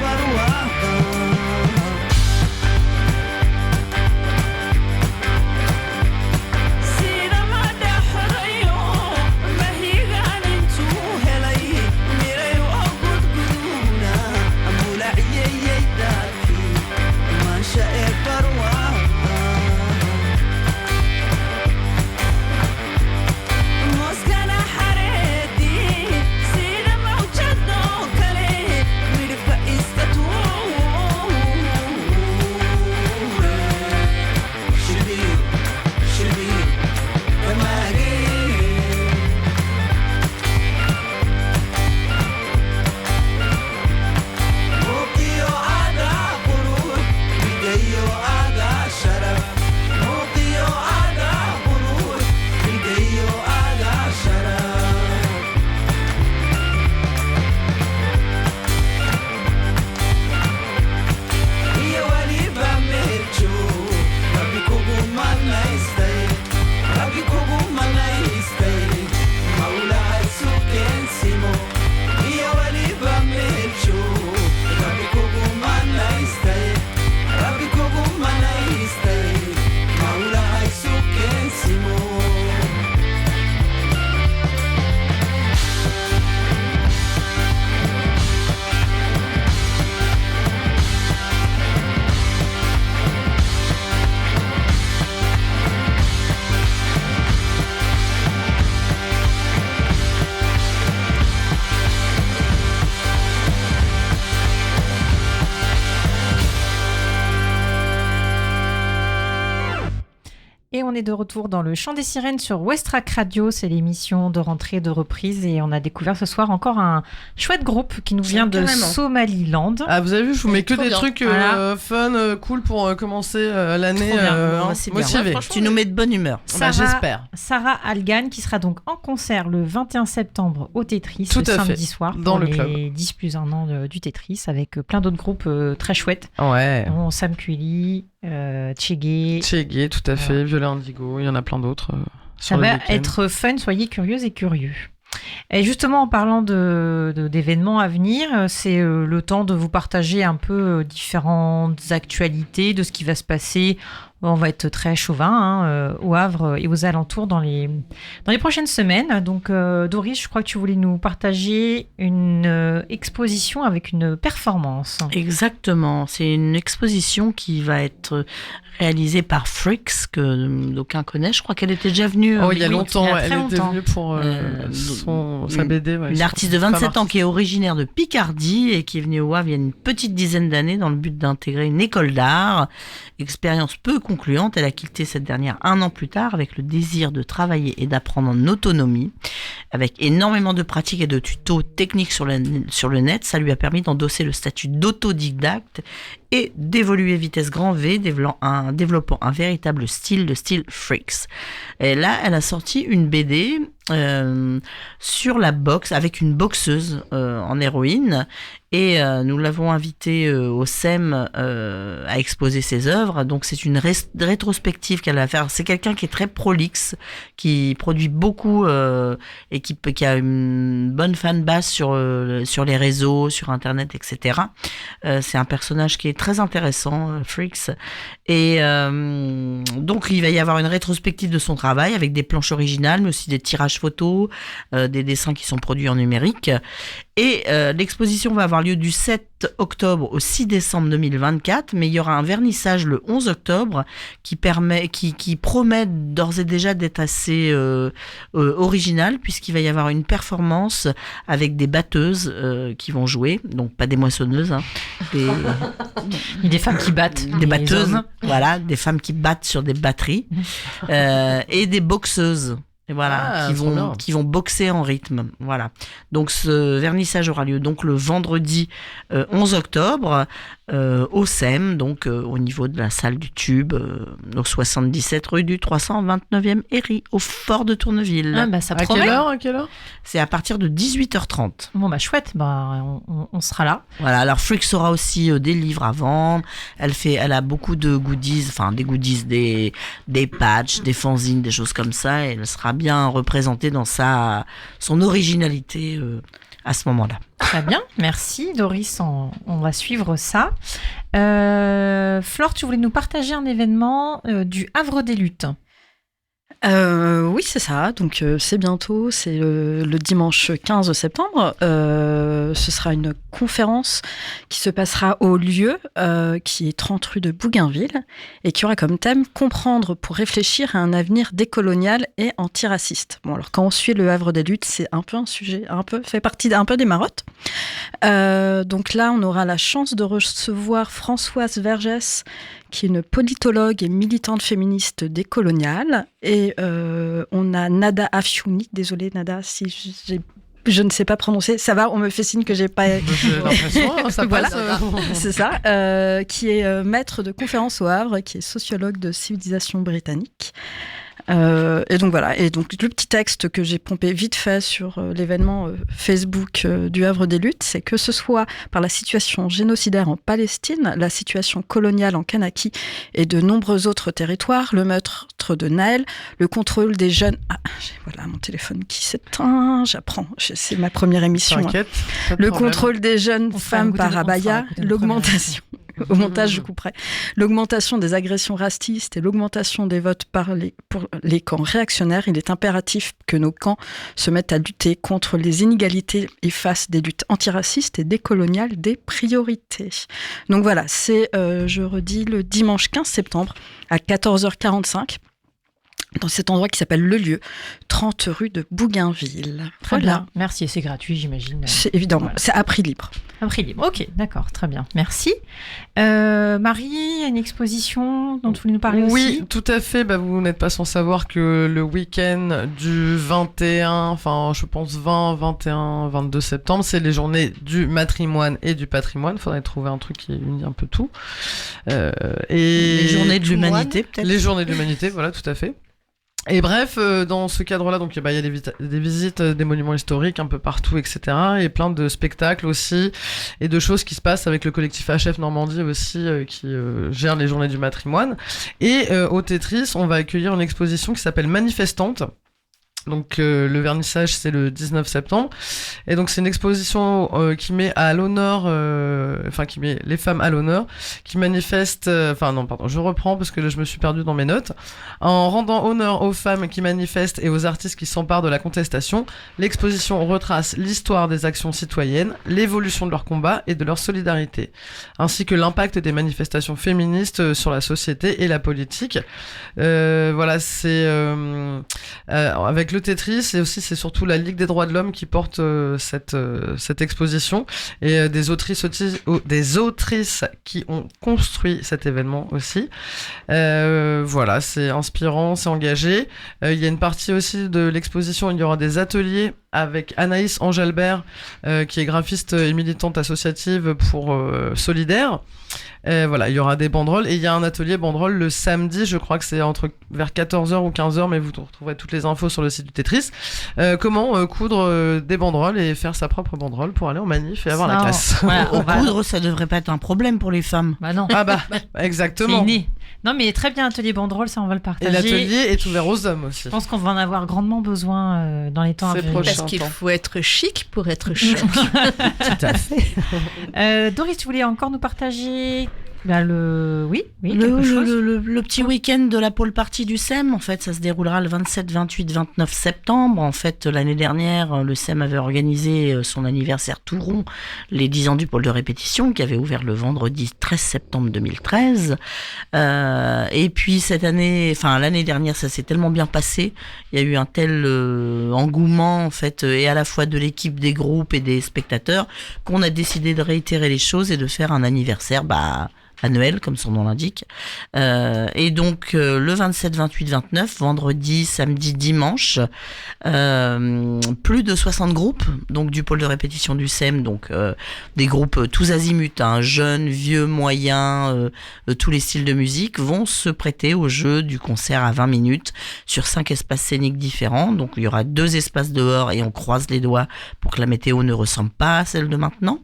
barwaaqo sida ma dhaxrayo mahigaan intuu helay miray oo gudguduna mulaciyayay daadkii maansha ee barwaaqa mooskana xareedii sida mawjadoo kale midhibka iska tuure shilbiyo shilbiyo kamaagee muuqiyo aadaa qurux migayo aadaa sharaf muuqiyo aadaa qurux migayo aadaa sharaf iyo waliba meeljo rabbi kugu manaystay rabbi kugu manaystay mawlaa isu keensimo iyo waliba meeljo rabbi kugu manaystay rabbi kugu manaystay mawlaa isu keensimo Et on est de retour dans le Chant des Sirènes sur Westrack Radio. C'est l'émission de rentrée, de reprise. Et on a découvert ce soir encore un chouette groupe qui nous vient de Carrément. Somaliland. Ah, vous avez vu, je vous mets que Trop des bien. trucs Voilà. fun, cool pour commencer l'année Trop bien. Bah, c'est bien. motivé. Franchement, Tu nous mets de bonne humeur. Bah, j'espère. Sarah Algan qui sera donc en concert le 21 septembre au Tetris, Tout le à fait. samedi soir, Dans pour le les club. 10 plus 1 an du Tetris, avec plein d'autres groupes très chouettes. Ouais. Dont Sam Kuli, Tchégué. Tchégué, tout à fait. Voilà. Violet Indigo, il y en a plein d'autres. Ça sur le va week-end. être fun, soyez curieuses et curieux. Et justement, en parlant d'événements à venir, c'est le temps de vous partager un peu différentes actualités de ce qui va se passer. On va être très chauvin au Havre et aux alentours dans les prochaines semaines. Donc, Doris, je crois que tu voulais nous partager une exposition avec une performance. Exactement, c'est une exposition qui va être réalisée par Freaks, que d'aucuns connaissent. Je crois qu'elle était déjà venue. Oh, il y a oui, longtemps, il y a elle très était longtemps. venue pour sa BD. Ouais, Une sur- artiste de femme 27 ans artiste. qui est originaire de Picardie et qui est venue au Havre il y a une petite dizaine d'années dans le but d'intégrer une école d'art. Expérience peu concluante, elle a quitté cette dernière un an plus tard avec le désir de travailler et d'apprendre en autonomie. Avec énormément de pratiques et de tutos techniques sur le net, ça lui a permis d'endosser le statut d'autodidacte et d'évoluer vitesse grand V, développant un véritable style, le style Freaks. Et là, elle a sorti une BD sur la boxe, avec une boxeuse en héroïne. Et nous l'avons invitée au SEM à exposer ses œuvres. Donc c'est une rétrospective qu'elle va faire. C'est quelqu'un qui est très prolixe, qui produit beaucoup et qui a une bonne fanbase sur les réseaux, sur Internet, etc. C'est un personnage qui est très intéressant, Freaks. Et donc il va y avoir une rétrospective de son travail avec des planches originales, mais aussi des tirages photos, des dessins qui sont produits en numérique. Et l'exposition va avoir lieu du 7 octobre au 6 décembre 2024, mais il y aura un vernissage le 11 octobre qui promet d'ores et déjà d'être assez original, puisqu'il va y avoir une performance avec des batteuses qui vont jouer, donc pas des moissonneuses, hein, Il y a des femmes qui battent. des les batteuses, hommes. voilà, des femmes qui battent sur des batteries, et des boxeuses. Et voilà, Ah, trop bien. qui vont boxer en rythme. Voilà. Donc ce vernissage aura lieu donc le vendredi 11 octobre au SEM, donc au niveau de la salle du Tube, au 77 rue du 329e Herry, au Fort de Tourneville. Ah, bah, ça À promet. quelle heure C'est à partir de 18h30. Bon, bah chouette, bah, on sera là. Voilà, alors Freaks aura aussi des livres à vendre. Elle a beaucoup de goodies, des patchs, des fanzines, des choses comme ça. Et elle sera bien représentée dans son originalité à ce moment-là. Très bien, merci Doris, on va suivre ça. Flore, tu voulais nous partager un événement du Havre des Luttes. Oui, c'est ça. Donc, c'est bientôt, c'est le dimanche 15 septembre. Ce sera une conférence qui se passera au lieu, qui est 30 rue de Bougainville, et qui aura comme thème « Comprendre pour réfléchir à un avenir décolonial et antiraciste ». Bon, alors, quand on suit le Havre des Luttes, c'est un peu un sujet, fait partie un peu des marottes. Donc là, on aura la chance de recevoir Françoise Vergès, qui est une politologue et militante féministe décoloniale. Et on a Nada Afiouni, désolée Nada si je ne sais pas prononcer, ça va, on me fait signe que j'ai pas... J'ai l'impression, ça Voilà. passe. C'est ça, qui est maître de conférences au Havre, qui est sociologue de civilisation britannique. Et donc voilà, et donc le petit texte que j'ai pompé vite fait sur l'événement Facebook du Havre des Luttes, c'est que ce soit par la situation génocidaire en Palestine, la situation coloniale en Kanaki et de nombreux autres territoires, le meurtre de Naël, le contrôle des jeunes... Ah, voilà mon téléphone qui s'éteint, j'apprends, c'est ma première émission. T'inquiète, pas de Le problème. contrôle des jeunes On fera femmes écouter- par on fera abaya, écouter notre l'augmentation... Au montage, je couperai. L'augmentation des agressions racistes et l'augmentation des votes pour les camps réactionnaires, il est impératif que nos camps se mettent à lutter contre les inégalités et fassent des luttes antiracistes et décoloniales des priorités. Donc voilà, c'est, je redis, le dimanche 15 septembre à 14h45. Dans cet endroit qui s'appelle Le Lieu, 30 rue de Bougainville. Très Voilà. bien, merci, et c'est gratuit j'imagine. C'est évidemment, Voilà. c'est à prix libre. Un prix libre, ok, d'accord, très bien, merci. Marie, il y a une exposition dont tu voulais nous parler aussi? Oui, tout à fait. Bah, vous n'êtes pas sans savoir que le week-end du 21, enfin, je pense 20, 21, 22 septembre, c'est les journées du matrimoine et du patrimoine. Faudrait trouver un truc qui unit un peu tout. Et Les journées de l'humanité, peut-être. Les journées de l'humanité, voilà, tout à fait. Et bref, dans ce cadre-là, donc, bah, il y a des visites des monuments historiques un peu partout, etc. Et plein de spectacles aussi, et de choses qui se passent avec le collectif HF Normandie aussi, qui gère les journées du matrimoine. Et au Tetris, on va accueillir une exposition qui s'appelle Manifestante. Donc le vernissage c'est le 19 septembre et donc c'est une exposition qui met à l'honneur, qui met les femmes à l'honneur, qui manifestent, je reprends parce que là, je me suis perdu dans mes notes. En rendant honneur aux femmes qui manifestent et aux artistes qui s'emparent de la contestation, l'exposition retrace l'histoire des actions citoyennes, l'évolution de leur combat et de leur solidarité, ainsi que l'impact des manifestations féministes sur la société et la politique. Voilà, c'est avec le Tetris et aussi c'est surtout la Ligue des droits de l'homme qui porte cette exposition et des autrices qui ont construit cet événement aussi. Voilà, c'est inspirant, c'est engagé. Il y a une partie aussi de l'exposition, il y aura des ateliers avec Anaïs Angelbert qui est graphiste et militante associative pour Solidaire. Voilà, il y aura des banderoles et il y a un atelier banderole le samedi, je crois que c'est vers 14h ou 15h, mais vous retrouverez toutes les infos sur le site du Tetris. Comment coudre des banderoles et faire sa propre banderole pour aller en manif et avoir la Ça, classe. voilà, on va- Coudre, ça devrait pas être un problème pour les femmes. Bah non, Ah bah, c'est exactement. inné. Non mais très bien, atelier banderole, ça on va le Et partager. l'atelier est ouvert aux hommes aussi. Je pense qu'on va en avoir grandement besoin dans les temps à C'est venir. prochain. Parce qu'il temps. faut être chic pour être choc. Tout à fait. Doris, tu voulais encore nous partager oui, Le, quelque chose. le petit week-end de la pôle party du SEM, en fait, ça se déroulera le 27, 28, 29 septembre. En fait, l'année dernière, le SEM avait organisé son anniversaire tout rond, les 10 ans du pôle de répétition, qui avait ouvert le vendredi 13 septembre 2013. Et puis cette année, l'année dernière, ça s'est tellement bien passé. Il y a eu un tel engouement, en fait, et à la fois de l'équipe, des groupes et des spectateurs, qu'on a décidé de réitérer les choses et de faire un anniversaire, à Noël, comme son nom l'indique. Et donc, le 27, 28, 29, vendredi, samedi, dimanche, plus de 60 groupes, donc du pôle de répétition du SEM, donc des groupes tous azimuts, jeunes, vieux, moyens, tous les styles de musique, vont se prêter au jeu du concert à 20 minutes sur 5 espaces scéniques différents. Donc, il y aura 2 espaces dehors et on croise les doigts pour que la météo ne ressemble pas à celle de maintenant.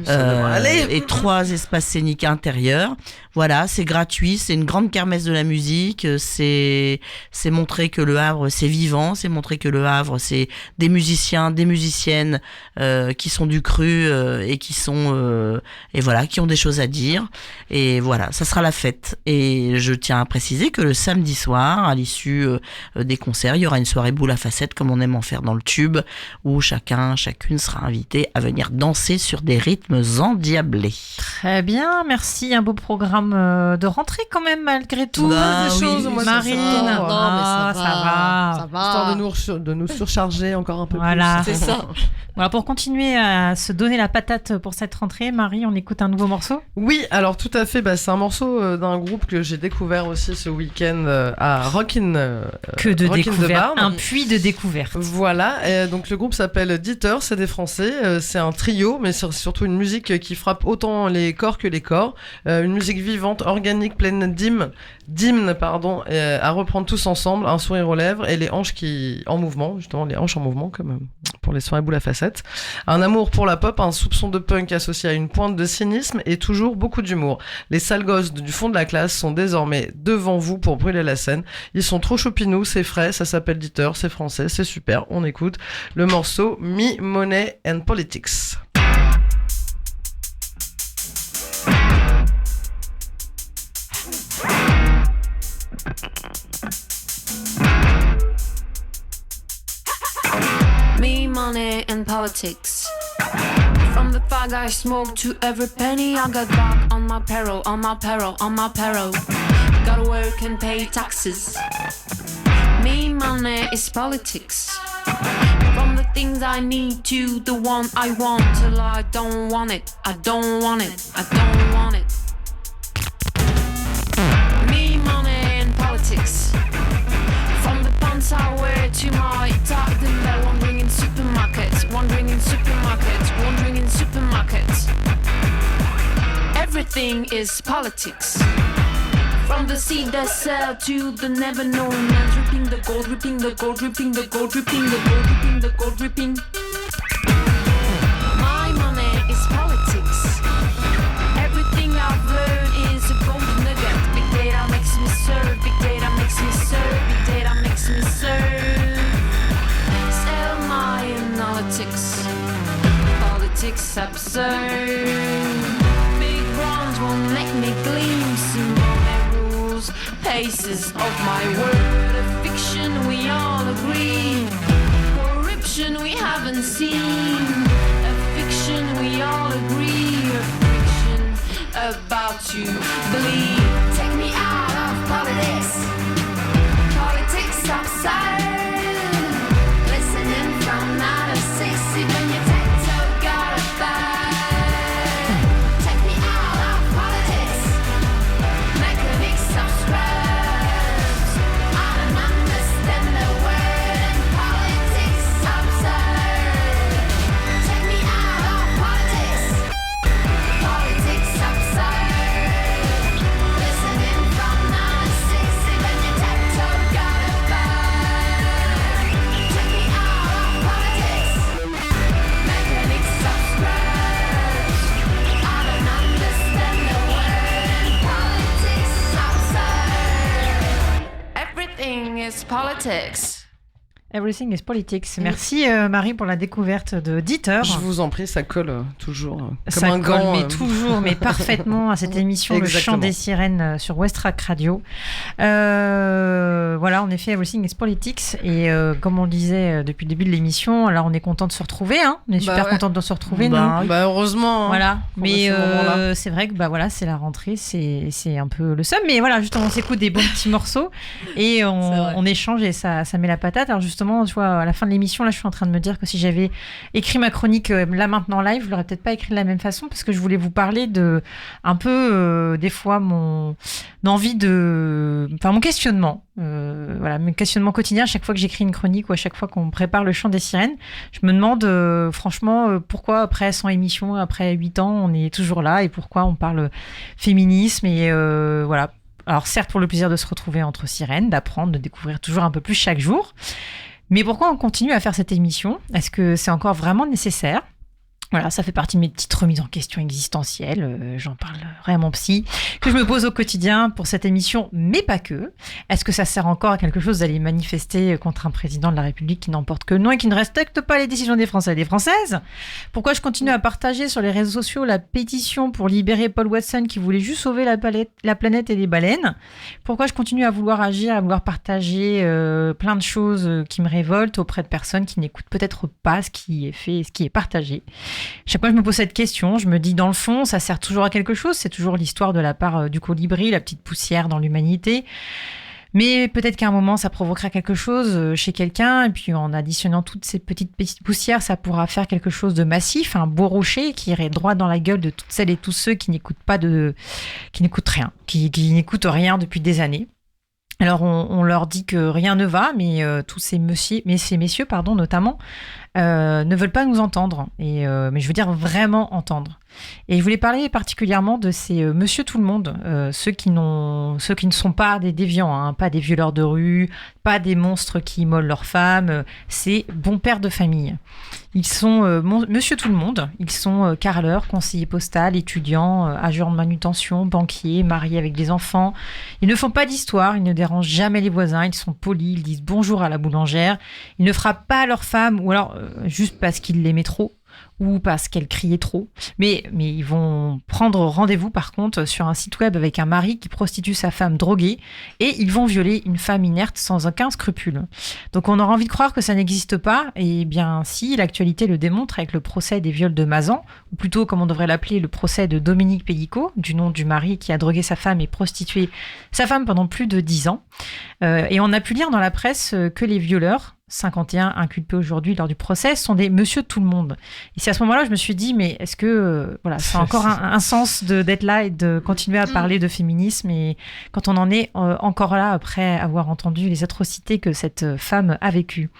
Ça devrait aller. Et 3 espaces scéniques intérieurs ailleurs. Voilà, c'est gratuit, c'est une grande kermesse de la musique, c'est montrer que le Havre c'est vivant, c'est montrer que le Havre c'est des musiciens, des musiciennes qui sont du cru et qui sont et voilà, qui ont des choses à dire. Et voilà, ça sera la fête. Et je tiens à préciser que le samedi soir, à l'issue des concerts, il y aura une soirée boule à facettes comme on aime en faire dans le tube, où chacune sera invitée à venir danser sur des rythmes endiablés. Très bien, merci. Un beau programme de rentrée quand même, malgré tout. Bah, des oui. choses au mois de Marine, septembre. ah, ça va. Histoire de nous surcharger encore un peu Voilà. plus. C'est ça. Voilà, pour continuer à se donner la patate pour cette rentrée, Marie, on écoute un nouveau morceau. Oui, alors tout à fait. C'est un morceau d'un groupe que j'ai découvert aussi ce week-end à Rockin'. Que de Rockin' the découverte, Barn. un puits de découverte. Voilà, et donc le groupe s'appelle Dieter, c'est des Français, c'est un trio, mais c'est surtout une musique qui frappe autant les corps que les corps, une musique vivante, organique, pleine d'hymnes, à reprendre tous ensemble, un sourire aux lèvres et les hanches en mouvement, justement les hanches en mouvement comme pour les soirées boules à facettes. Un amour pour la pop, un soupçon de punk associé à une pointe de cynisme et toujours beaucoup d'humour. Les sales gosses du fond de la classe sont désormais devant vous pour brûler la scène. Ils sont trop chopinous, c'est frais, ça s'appelle Dieter, c'est français, c'est super. On écoute le morceau Me, Money and Politics. Me, money, and politics. From the fag I smoke to every penny I got back on my peril, on my peril, on my peril. Gotta work and pay taxes. Me, money is politics. From the things I need to the one I want till I don't want it, I don't want it, I don't want it. Me, money, and politics. From the pants I wear to my tartan belt, wandering in supermarkets, wandering in supermarkets, wandering in supermarkets. Everything is politics. From the seed that sell to the never known lands, ripping the gold, ripping the gold, ripping the gold, ripping the gold, ripping the gold, ripping. My money is politics. Everything I've learned is a golden nugget. Big data makes me serve, big data makes me serve, big data makes me serve. Sell my analytics, politics absurd. Big bronze won't make me gleam, paces of my word. A fiction we all agree, corruption we haven't seen. A fiction we all agree, a fiction about to believe. Take me out of politics, politics absurd. Listening from 9 to 6, even your tech got a bag. Take me out of politics, mechanics subscribe. Politics. Everything is politics. Merci Marie pour la découverte de Dieter. Je vous en prie, ça colle toujours comme ça un colle, gant. mais toujours, mais parfaitement à cette émission Le Exactement. Chant des Sirènes sur Westrack Radio. Voilà, en effet, Everything is politics. Et comme on le disait depuis le début de l'émission, alors on est content de se retrouver. Hein, on est super ouais. content de se retrouver. Bah, nous. Bah heureusement. Voilà, Qu'on mais a ce moment-là. c'est vrai que bah voilà, c'est la rentrée, c'est un peu le seum, mais voilà, justement, on s'écoute des bons petits morceaux et on échange et ça met la patate. Alors justement, tu vois, à la fin de l'émission, là, je suis en train de me dire que si j'avais écrit ma chronique là maintenant live, je l'aurais peut-être pas écrit de la même façon parce que je voulais vous parler de un peu des fois mon envie de, enfin mon questionnement. Voilà, mon questionnement quotidien à chaque fois que j'écris une chronique ou à chaque fois qu'on prépare le chant des sirènes, je me demande franchement pourquoi après 100 émissions, après 8 ans, on est toujours là et pourquoi on parle féminisme et voilà. Alors certes pour le plaisir de se retrouver entre sirènes, d'apprendre, de découvrir toujours un peu plus chaque jour, mais pourquoi on continue à faire cette émission ? Est-ce que c'est encore vraiment nécessaire ? Voilà, ça fait partie de mes petites remises en question existentielles, j'en parle vraiment psy, que je me pose au quotidien pour cette émission, mais pas que. Est-ce que ça sert encore à quelque chose d'aller manifester contre un président de la République qui n'emporte que le nom et qui ne respecte pas les décisions des Français et des Françaises ? Pourquoi je continue à partager sur les réseaux sociaux la pétition pour libérer Paul Watson qui voulait juste sauver la planète et les baleines ? Pourquoi je continue à vouloir agir, à vouloir partager plein de choses qui me révoltent auprès de personnes qui n'écoutent peut-être pas ce qui est fait et ce qui est partagé ? Chaque fois que je me pose cette question, je me dis dans le fond, ça sert toujours à quelque chose. C'est toujours l'histoire de la part du colibri, la petite poussière dans l'humanité. Mais peut-être qu'à un moment, ça provoquera quelque chose chez quelqu'un. Et puis en additionnant toutes ces petites poussières, ça pourra faire quelque chose de massif, un beau rocher qui irait droit dans la gueule de toutes celles et tous ceux qui n'écoutent rien, qui n'écoutent rien depuis des années. Alors on leur dit que rien ne va, mais tous ces messieurs notamment, ne veulent pas nous entendre. Mais je veux dire vraiment entendre. Et je voulais parler particulièrement de ces monsieur tout le monde, ceux qui ne sont pas des déviants, hein, pas des violeurs de rue, pas des monstres qui immolent leurs femmes, c'est bons pères de famille. Ils sont monsieur tout le monde, ils sont carreleurs, conseillers postal, étudiants, agents de manutention, banquiers, mariés avec des enfants. Ils ne font pas d'histoire, ils ne dérangent jamais les voisins, ils sont polis, ils disent bonjour à la boulangère, ils ne frappent pas leur femme, ou alors juste parce qu'ils l'aimaient trop, ou parce qu'elle criait trop. Mais ils vont prendre rendez-vous par contre sur un site web avec un mari qui prostitue sa femme droguée et ils vont violer une femme inerte sans aucun scrupule. Donc on aura envie de croire que ça n'existe pas, et bien si, l'actualité le démontre avec le procès des viols de Mazan, ou plutôt comme on devrait l'appeler, le procès de Dominique Pellicot, du nom du mari qui a drogué sa femme et prostitué sa femme pendant plus de 10 ans. Et on a pu lire dans la presse que les violeurs, 51 inculpés aujourd'hui lors du procès, sont des monsieur tout le monde. Et c'est à ce moment-là que je me suis dit, mais est-ce que ça a encore un sens d'être là et de continuer à parler de féminisme, et quand on en est encore là après avoir entendu les atrocités que cette femme a vécues.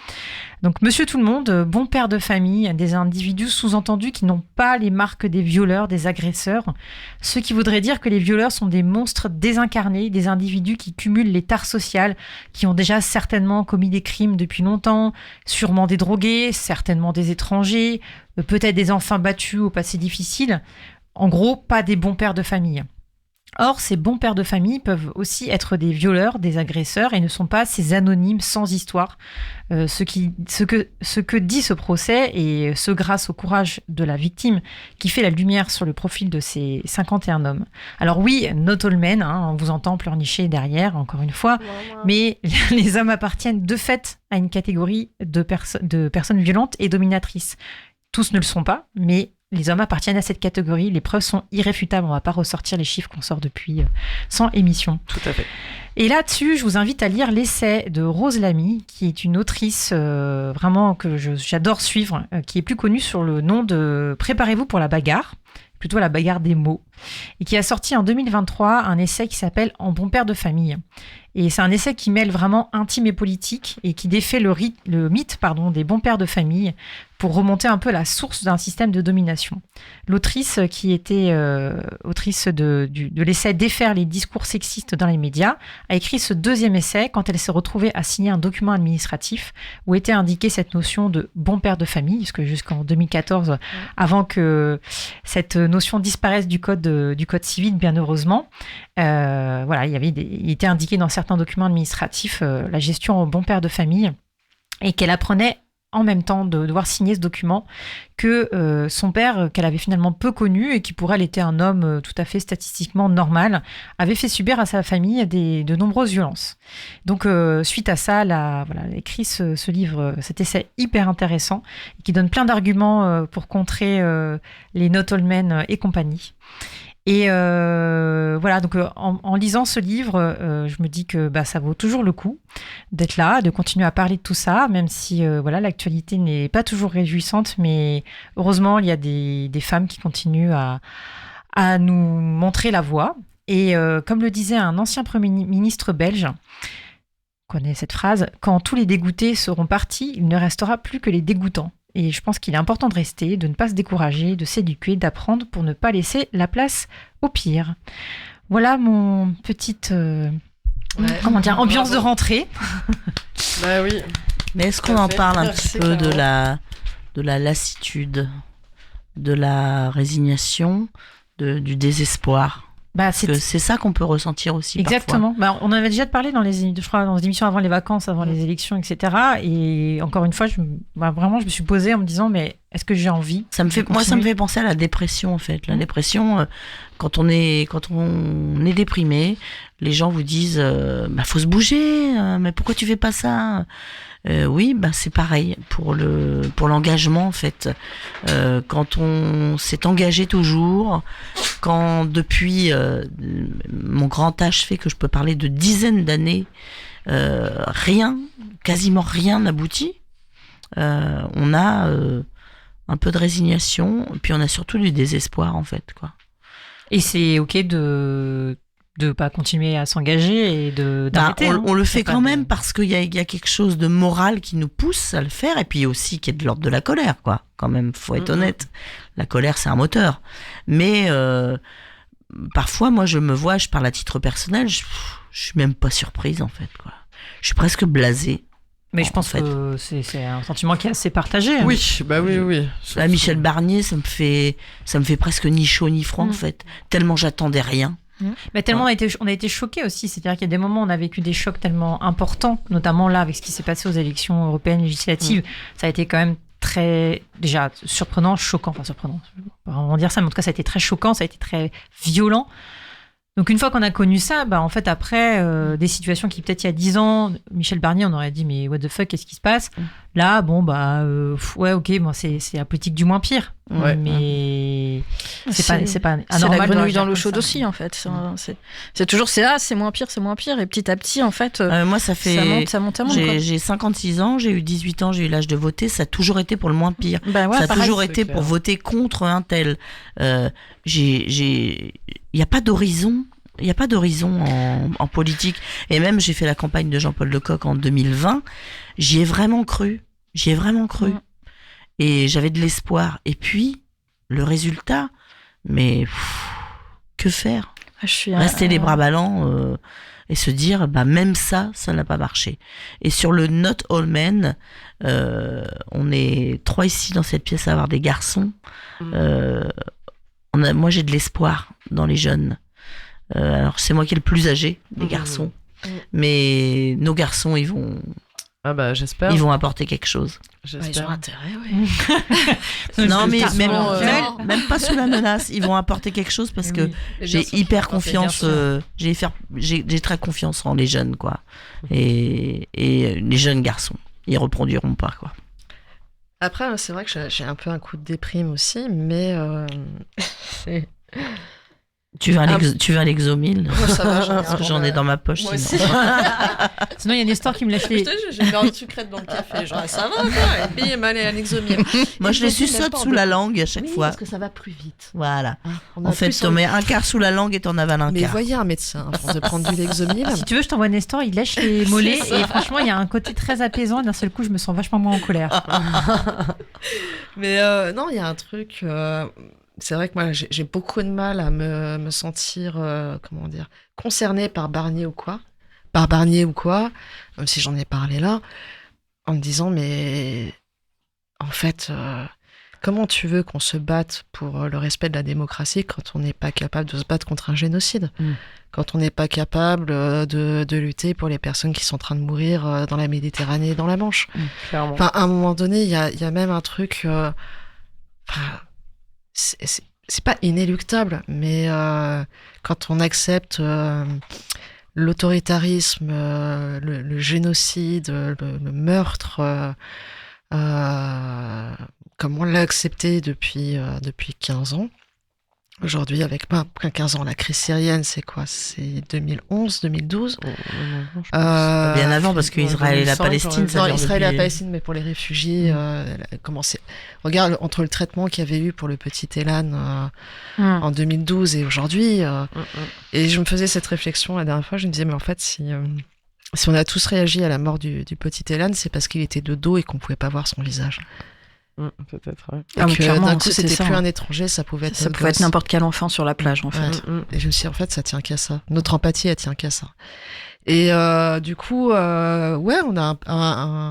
Donc monsieur tout le monde, bon père de famille, des individus sous-entendus qui n'ont pas les marques des violeurs, des agresseurs, ce qui voudrait dire que les violeurs sont des monstres désincarnés, des individus qui cumulent les tares sociales, qui ont déjà certainement commis des crimes depuis longtemps, sûrement des drogués, certainement des étrangers, peut-être des enfants battus au passé difficile. En gros, pas des bons pères de famille. Or, ces bons pères de famille peuvent aussi être des violeurs, des agresseurs, et ne sont pas ces anonymes sans histoire. Ce que dit ce procès, et ce grâce au courage de la victime, qui fait la lumière sur le profil de ces 51 hommes. Alors oui, not all men, on vous entend pleurnicher derrière, encore une fois, mais les hommes appartiennent de fait à une catégorie de personnes violentes et dominatrices. Tous ne le sont pas, mais les hommes appartiennent à cette catégorie. Les preuves sont irréfutables. On ne va pas ressortir les chiffres qu'on sort depuis 100 émissions. Tout à fait. Et là-dessus, je vous invite à lire l'essai de Rose Lamy, qui est une autrice vraiment que j'adore suivre, qui est plus connue sur le nom de « Préparez-vous pour la bagarre », plutôt la bagarre des mots, et qui a sorti en 2023 un essai qui s'appelle « En bon père de famille ». Et c'est un essai qui mêle vraiment intime et politique et qui défait le mythe des bons pères de famille pour remonter un peu à la source d'un système de domination. L'autrice, qui était autrice de l'essai « Défaire les discours sexistes dans les médias », a écrit ce deuxième essai quand elle s'est retrouvée à signer un document administratif où était indiquée cette notion de bon père de famille, puisque jusqu'en 2014, avant que cette notion disparaisse du code civil, bien heureusement, il était indiqué dans certains documents administratifs la gestion au bon père de famille, et qu'elle apprenait en même temps de devoir signer ce document que son père, qu'elle avait finalement peu connu et qui pour elle était un homme tout à fait statistiquement normal, avait fait subir à sa famille de nombreuses violences. Donc suite à ça, elle a écrit ce livre, cet essai hyper intéressant qui donne plein d'arguments pour contrer les not all men et compagnie. Et donc en lisant ce livre, je me dis que ça vaut toujours le coup d'être là, de continuer à parler de tout ça, même si l'actualité n'est pas toujours réjouissante, mais heureusement il y a des femmes qui continuent à nous montrer la voie. Et comme le disait un ancien Premier ministre belge, on connaît cette phrase, quand tous les dégoûtés seront partis, il ne restera plus que les dégoûtants. Et je pense qu'il est important de rester, de ne pas se décourager, de s'éduquer, d'apprendre pour ne pas laisser la place au pire. Voilà mon petite ambiance de rentrée. Bah oui. Mais est-ce qu'on en parle un petit peu de la lassitude de la résignation, du désespoir. Bah, Parce que c'est ça qu'on peut ressentir aussi exactement. Bah, on avait déjà parlé dans les émissions avant les vacances, avant les élections, etc. Et encore une fois, vraiment, je me suis posée en me disant, mais est-ce que j'ai envie Ça me fait penser à la dépression en fait. La dépression, quand on est déprimé, les gens vous disent, faut se bouger, mais pourquoi tu fais pas ça? Oui, c'est pareil pour l'engagement en fait. Quand on s'est engagé toujours, quand depuis mon grand âge fait que je peux parler de dizaines d'années, quasiment rien n'aboutit. On a un peu de résignation, puis on a surtout du désespoir en fait, quoi. Et c'est ok de pas continuer à s'engager et d'arrêter. On le fait quand même parce qu'il y a quelque chose de moral qui nous pousse à le faire, et puis aussi qui est de l'ordre de la colère, quoi. Quand même, faut être honnête. La colère, c'est un moteur. Mais parfois, moi, je parle à titre personnel, je suis même pas surprise, en fait, quoi. Je suis presque blasée. Mais je pense que c'est un sentiment qui est assez partagé. Hein. Oui, oui. Là, Michel Barnier, ça me fait presque ni chaud ni froid, en fait. Tellement j'attendais rien. Mais tellement on a été choqués aussi, c'est-à-dire qu'il y a des moments où on a vécu des chocs tellement importants, notamment là avec ce qui s'est passé aux élections européennes législatives, ça a été quand même très déjà surprenant, choquant, enfin surprenant, je vais pas vraiment dire ça, mais en tout cas ça a été très choquant, ça a été très violent. Donc une fois qu'on a connu ça, en fait après des situations qui peut-être il y a 10 ans, Michel Barnier on aurait dit mais what the fuck, qu'est-ce qui se passe? Là ouais ok, c'est la politique du moins pire. Ouais. Mais c'est pas anormal. C'est la grenouille dans de l'eau réagir chaude comme ça. aussi en fait. C'est toujours c'est moins pire et petit à petit en fait Moi ça monte quoi. j'ai 56 ans, j'ai eu 18 ans, j'ai eu l'âge de voter, ça a toujours été pour le moins pire. Bah ouais, Ça a pareil. toujours c'est été clair. pour voter contre un tel. Il n'y a pas d'horizon. Il n'y a pas d'horizon en politique. Et même, j'ai fait la campagne de Jean-Paul Lecoq en 2020. J'y ai vraiment cru. Et j'avais de l'espoir. Et puis, le résultat, mais que faire? Rester les bras ballants et se dire, même ça n'a pas marché. Et sur le Not All Men, on est 3 ici dans cette pièce à avoir des garçons. Moi, j'ai de l'espoir dans les jeunes. Alors, c'est moi qui est le plus âgé des garçons. Mais nos garçons, ils vont j'espère. ils vont apporter quelque chose. Ils ont J'espère. intérêt, oui. Non, mais non. même pas sous la menace. Ils vont apporter quelque chose parce que j'ai hyper confiance. J'ai très confiance en les jeunes, quoi. Et les jeunes garçons, ils reproduiront pas, quoi. Après, c'est vrai que j'ai un peu un coup de déprime aussi, mais c'est... Tu veux un Lexomil? Moi, ça va, J'en ai dans ma poche. Moi sinon. aussi. Sinon, il y a Nestor qui me lâche les... J'ai mis une sucrète dans le café, genre ça va, quoi. Et puis, allez, un exomile. Moi, je les suçote sous la langue à chaque fois. Parce que ça va plus vite. Voilà. On a En fait, plus t'en mets un quart sous la langue et t'en avales un Mais quart. voyez un médecin avant de prendre du Lexomil. Si tu veux, je t'envoie Nestor, il lèche les mollets C'est ça. et franchement, il y a un côté très apaisant. D'un seul coup, je me sens vachement moins en colère. Mais non, il y a un truc. C'est vrai que moi, j'ai beaucoup de mal à me sentir, comment dire, concernée par Barnier ou quoi. Même si j'en ai parlé là, en me disant, mais en fait, comment tu veux qu'on se batte pour le respect de la démocratie quand on n'est pas capable de se battre contre un génocide? Quand on n'est pas capable de lutter pour les personnes qui sont en train de mourir dans la Méditerranée et dans la Manche? Clairement. Enfin, à un moment donné, il y a même un truc... c'est pas inéluctable, mais quand on accepte l'autoritarisme, le génocide, le meurtre, comme on l'a accepté depuis 15 ans, aujourd'hui, avec 15 ans, la crise syrienne, c'est quoi? C'est 2011, 2012. Bien avant, parce qu'Israël et la Palestine, ça Non, dure Israël et la depuis- Palestine, mais pour les réfugiés, regarde, entre le traitement qu'il y avait eu pour le petit Elan en 2012 et aujourd'hui, et je me faisais cette réflexion la dernière fois, je me disais, mais en fait, si on a tous réagi à la mort du petit Elan, c'est parce qu'il était de dos et qu'on pouvait pas voir son visage. Peut-être, ouais. Et que clairement, d'un coup, c'était c'était ça, plus hein. un étranger, ça pouvait être Ça notre pouvait être gosse. n'importe quel enfant sur la plage en fait. Ouais. Et je me suis dit, en fait, ça tient qu'à ça. Notre empathie, elle tient qu'à ça. Et du coup, on a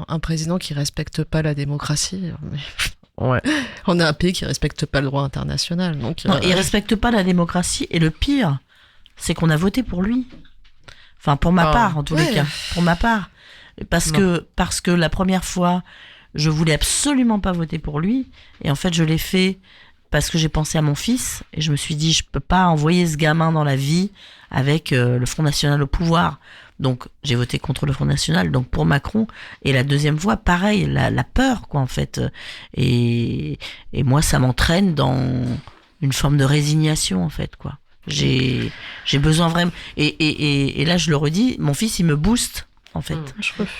un président qui respecte pas la démocratie. Mais Ouais. On est un pays qui respecte pas le droit international. Donc, Non, il respecte pas la démocratie et le pire, c'est qu'on a voté pour lui. Enfin, pour ma part, en tous les cas. Pour ma part. Parce que la première fois, je voulais absolument pas voter pour lui. Et en fait, je l'ai fait parce que j'ai pensé à mon fils. Et je me suis dit, je peux pas envoyer ce gamin dans la vie avec le Front National au pouvoir. Donc, j'ai voté contre le Front National, donc pour Macron. Et la deuxième fois, pareil, la peur, quoi, en fait. Et moi, ça m'entraîne dans une forme de résignation, en fait, quoi. J'ai besoin vraiment... Et là, je le redis, mon fils, il me booste, en fait.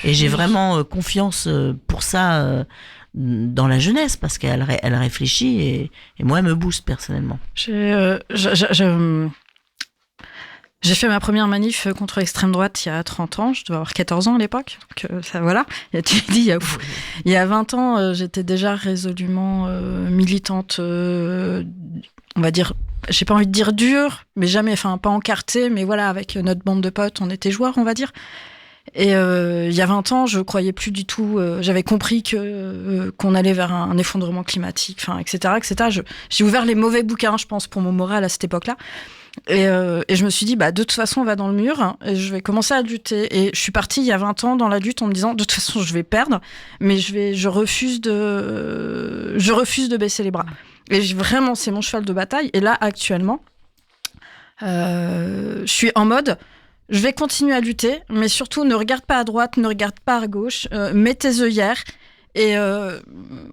Et j'ai vraiment confiance pour ça dans la jeunesse, parce qu'elle réfléchit, et moi, elle me booste, personnellement. J'ai fait ma première manif contre l'extrême droite il y a 30 ans, je devais avoir 14 ans à l'époque, donc ça voilà. Et tu dis, il y a 20 ans, j'étais déjà résolument militante, on va dire, j'ai pas envie de dire dure, mais jamais, enfin pas encartée, mais voilà, avec notre bande de potes, on était joueurs, on va dire. Et il y a 20 ans, je croyais plus du tout, j'avais compris qu'on allait vers un effondrement climatique, enfin, etc., etc. J'ai ouvert les mauvais bouquins, je pense, pour mon moral à cette époque-là. Et je me suis dit, de toute façon, on va dans le mur et je vais commencer à lutter. Et je suis partie il y a 20 ans dans la lutte en me disant, de toute façon, je vais perdre, mais je refuse de baisser les bras. Et vraiment, c'est mon cheval de bataille. Et là, actuellement, je suis en mode, je vais continuer à lutter, mais surtout, ne regarde pas à droite, ne regarde pas à gauche, mets tes œillères. Et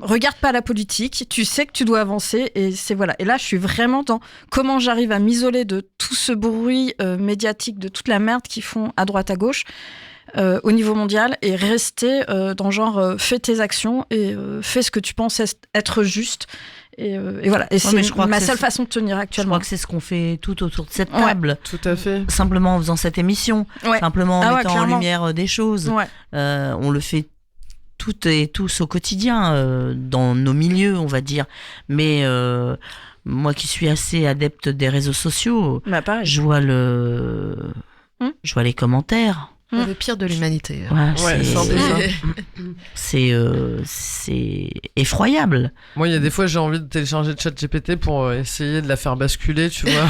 regarde pas la politique, tu sais que tu dois avancer et c'est voilà. Et là, je suis vraiment dans comment j'arrive à m'isoler de tout ce bruit médiatique, de toute la merde qu'ils font à droite à gauche au niveau mondial et rester dans genre fais tes actions et fais ce que tu penses être juste. Et voilà. Et c'est ma seule façon de tenir actuellement. Je crois que c'est ce qu'on fait tout autour de cette table. Tout à fait. Simplement en faisant cette émission, simplement en mettant en lumière des choses. On le fait toutes et tous au quotidien, dans nos milieux, on va dire. Mais moi qui suis assez adepte des réseaux sociaux, je vois les commentaires. Le pire de l'humanité. C'est effroyable. Moi, il y a des fois, j'ai envie de télécharger ChatGPT pour essayer de la faire basculer, tu vois.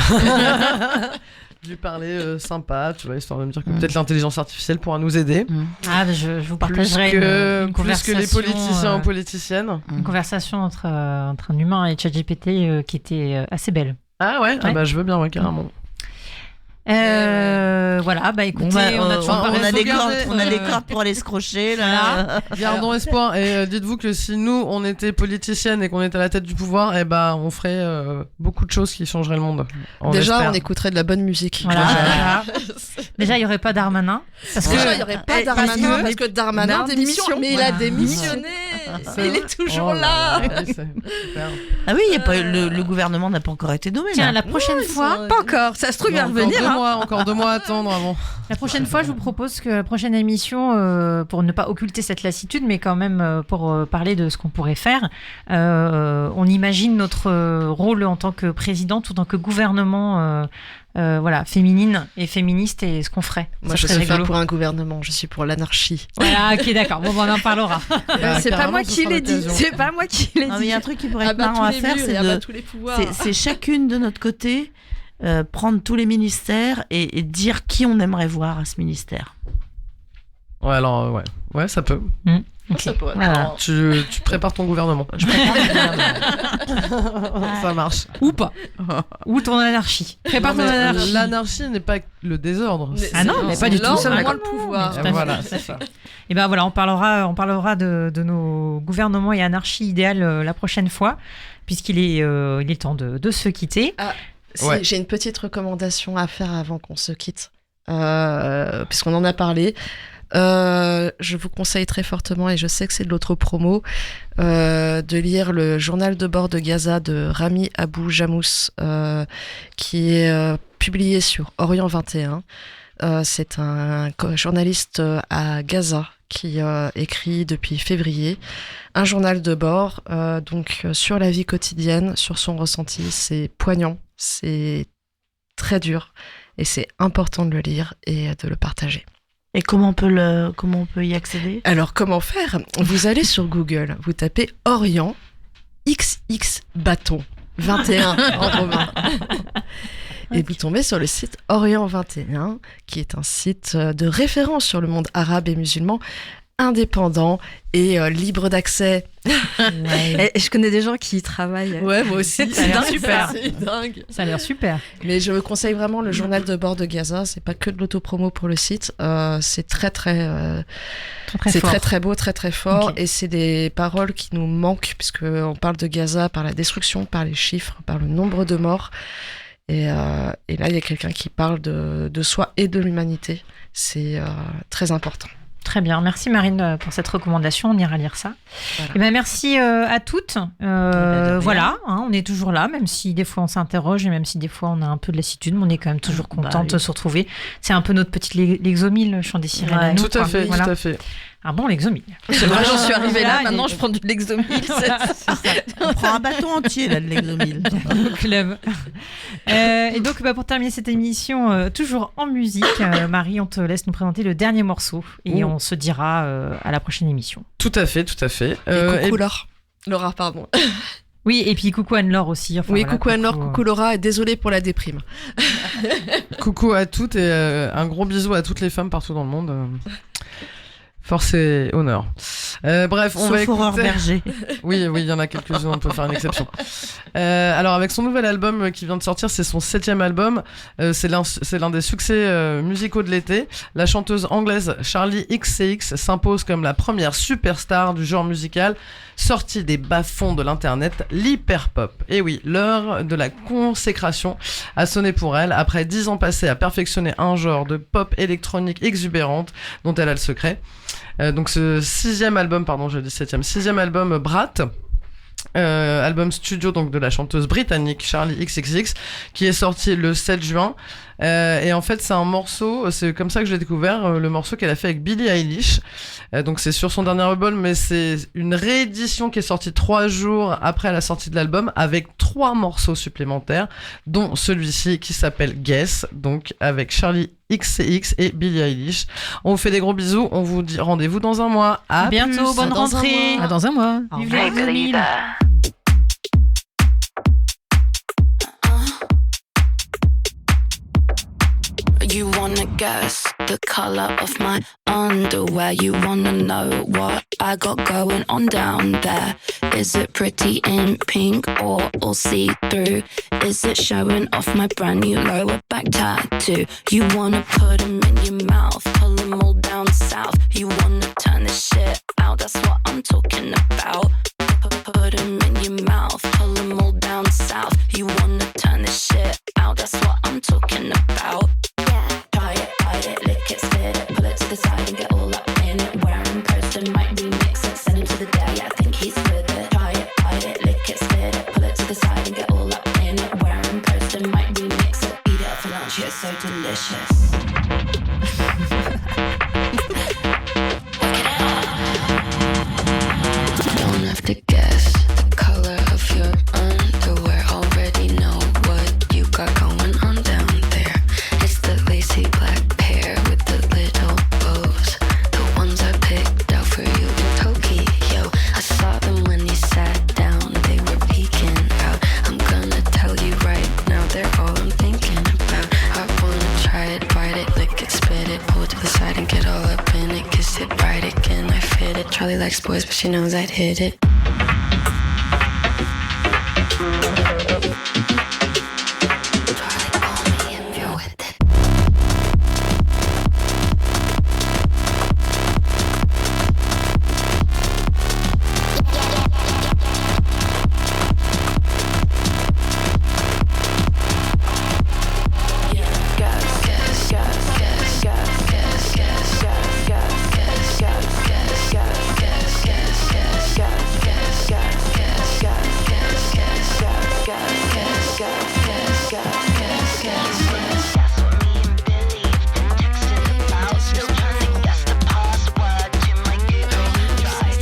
Lui parler sympa, tu vois, histoire de me dire que peut-être l'intelligence artificielle pourra nous aider. Je vous partagerai une conversation, plus que les politiciens ou politiciennes. Une conversation entre un humain et ChatGPT qui était assez belle. Ah ouais, je veux bien, carrément. Voilà, écoutez, on a toujours on a des cordes pour aller se crocher là. Gardons espoir et dites-vous que si nous on était politiciennes et qu'on était à la tête du pouvoir, on ferait beaucoup de choses qui changeraient le monde. Déjà, on écouterait de la bonne musique. Voilà. Déjà, il y aurait pas Darmanin. Parce que Darmanin démissionne, mais il a démissionné. Il est toujours là. Ah oui, le gouvernement n'a pas encore été nommé. Tiens, la prochaine fois, pas encore. Ça se trouve, il va revenir. Encore 2 mois à attendre avant. La prochaine fois, je vous propose que la prochaine émission, pour ne pas occulter cette lassitude, mais quand même pour parler de ce qu'on pourrait faire, on imagine notre rôle en tant que présidente ou en tant que gouvernement féminine et féministe et ce qu'on ferait. Moi, je suis pas pour un gouvernement, je suis pour l'anarchie. Voilà, ok, d'accord. Bon, on en parlera. C'est pas moi qui l'ai dit. C'est pas moi qui l'ai dit. Il y a un truc qui pourrait être marrant à faire, c'est chacune de notre côté. Prendre tous les ministères et dire qui on aimerait voir à ce ministère. Ouais, ça peut. Okay. Ça pourrait. Voilà. Tu prépares ton gouvernement. Je prépare mon gouvernement. Ça marche. Ou pas. Ou ton anarchie. Prépare ton anarchie. L'anarchie n'est pas le désordre. Mais pas du tout. C'est le pouvoir. Voilà, c'est ça. Et voilà, on parlera de nos gouvernements et anarchie idéale la prochaine fois, puisqu'il est temps de se quitter. J'ai une petite recommandation à faire avant qu'on se quitte, puisqu'on en a parlé. Je vous conseille très fortement, et je sais que c'est de l'autre promo, de lire le journal de bord de Gaza de Rami Abou Jamous, qui est publié sur Orient 21. C'est un journaliste à Gaza qui écrit depuis février un journal de bord sur la vie quotidienne, sur son ressenti. C'est poignant, c'est très dur et c'est important de le lire et de le partager. Et comment on peut y accéder ? Alors comment faire ? Vous allez sur Google, vous tapez Orient XX bâton 21 en romain. Et vous tombez sur le site Orient 21, qui est un site de référence sur le monde arabe et musulman, indépendant et libre d'accès. Et je connais des gens qui y travaillent. Ouais, moi aussi. Ça a l'air super. C'est dingue. Ça a l'air super. Mais je vous conseille vraiment le journal de bord de Gaza. C'est pas que de l'autopromo pour le site. C'est très c'est fort. très très beau, très très fort. Ok. Et c'est des paroles qui nous manquent puisque on parle de Gaza par la destruction, par les chiffres, par le nombre de morts. Et là, il y a quelqu'un qui parle de soi et de l'humanité. C'est très important. Très bien, merci Marine pour cette recommandation, on ira lire ça. Voilà. Et ben merci à toutes. Voilà, on est toujours là, même si des fois on s'interroge et même si des fois on a un peu de lassitude, mais on est quand même toujours contente de se retrouver. C'est un peu notre petite Lexomil, le chant des sirènes. à nous, Tout à quoi. fait, Voilà. tout à fait. Un bon Lexomil. C'est vrai, j'en suis arrivée là, Et- maintenant je prends du Lexomil. On prend un bâton entier là de l'exomil. au club. Et donc, pour terminer cette émission, toujours en musique, Marie, on te laisse nous présenter le dernier morceau et on se dira à la prochaine émission. Tout à fait, tout à fait. Et coucou Laure. Laura, pardon. Oui, et puis coucou Anne-Laure aussi. Enfin, Oui, voilà, coucou Anne-Laure, coucou Laura, et désolée pour la déprime. Coucou à toutes et un gros bisou à toutes les femmes partout dans le monde. Force et honneur. Bref, on va Sauf Aurore écouter... Berger. Oui, il y en a quelques-uns, on peut faire une exception. Alors, avec son nouvel album qui vient de sortir, c'est son 7e album. C'est l'un des succès musicaux de l'été. La chanteuse anglaise Charlie XCX s'impose comme la première superstar du genre musical, sortie des bas-fonds de l'internet, l'hyperpop. Et oui, l'heure de la consécration a sonné pour elle, après 10 ans passés à perfectionner un genre de pop électronique exubérante dont elle a le secret. Donc ce 6e album, pardon, je dis 7e, 6e album Brat, album studio donc de la chanteuse britannique Charlie XCX, qui est sorti le 7 juin. Et en fait, c'est un morceau, c'est comme ça que j'ai découvert le morceau qu'elle a fait avec Billie Eilish. Donc c'est sur son dernier album, mais c'est une réédition qui est sortie 3 jours après la sortie de l'album, avec 3 morceaux supplémentaires, dont celui-ci qui s'appelle Guess, donc avec Charlie XCX et Billie Eilish. On vous fait des gros bisous, on vous dit rendez-vous dans un mois. À bientôt, plus. bonne rentrée. À dans un mois. Vive les Lexomil. You wanna guess the color of my underwear? You wanna know what I got going on down there? Is it pretty in pink or all see-through? Is it showing off my brand new lower back tattoo? You wanna put them in your mouth, pull them all down south. You wanna turn this shit out, that's what I'm talking about. Put them in your mouth, pull them all down south. You wanna turn this shit out, that's what I'm talking about. Try it, bite it, lick it, spit it, pull it to the side and get all up in it. Wearing Preston might remix it, send him to the day, I think he's with it. Try it, bite it, lick it, spit it, pull it to the side and get all up in it. Wearing Preston might remix it, eat it for lunch, it's so delicious. Don't have to guess the color of your underwear. Already know what you got going on down there. It's the lacy black pair with the little bows. The ones I picked out for you in Tokyo. I saw them when you sat down. They were peeking out. I'm gonna tell you right now, they're all I'm thinking about. I wanna try it, bite it, lick it, spit it, pull it to the side and get all up in it. Kiss it, bite it, can I fit it? Charlie likes boys, but she knows I'd hit it. Charlie, call me if you're with it.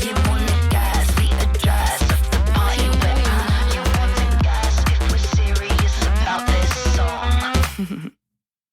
You wanna guess the address of the party we're at? You want to guess if we're serious about this song?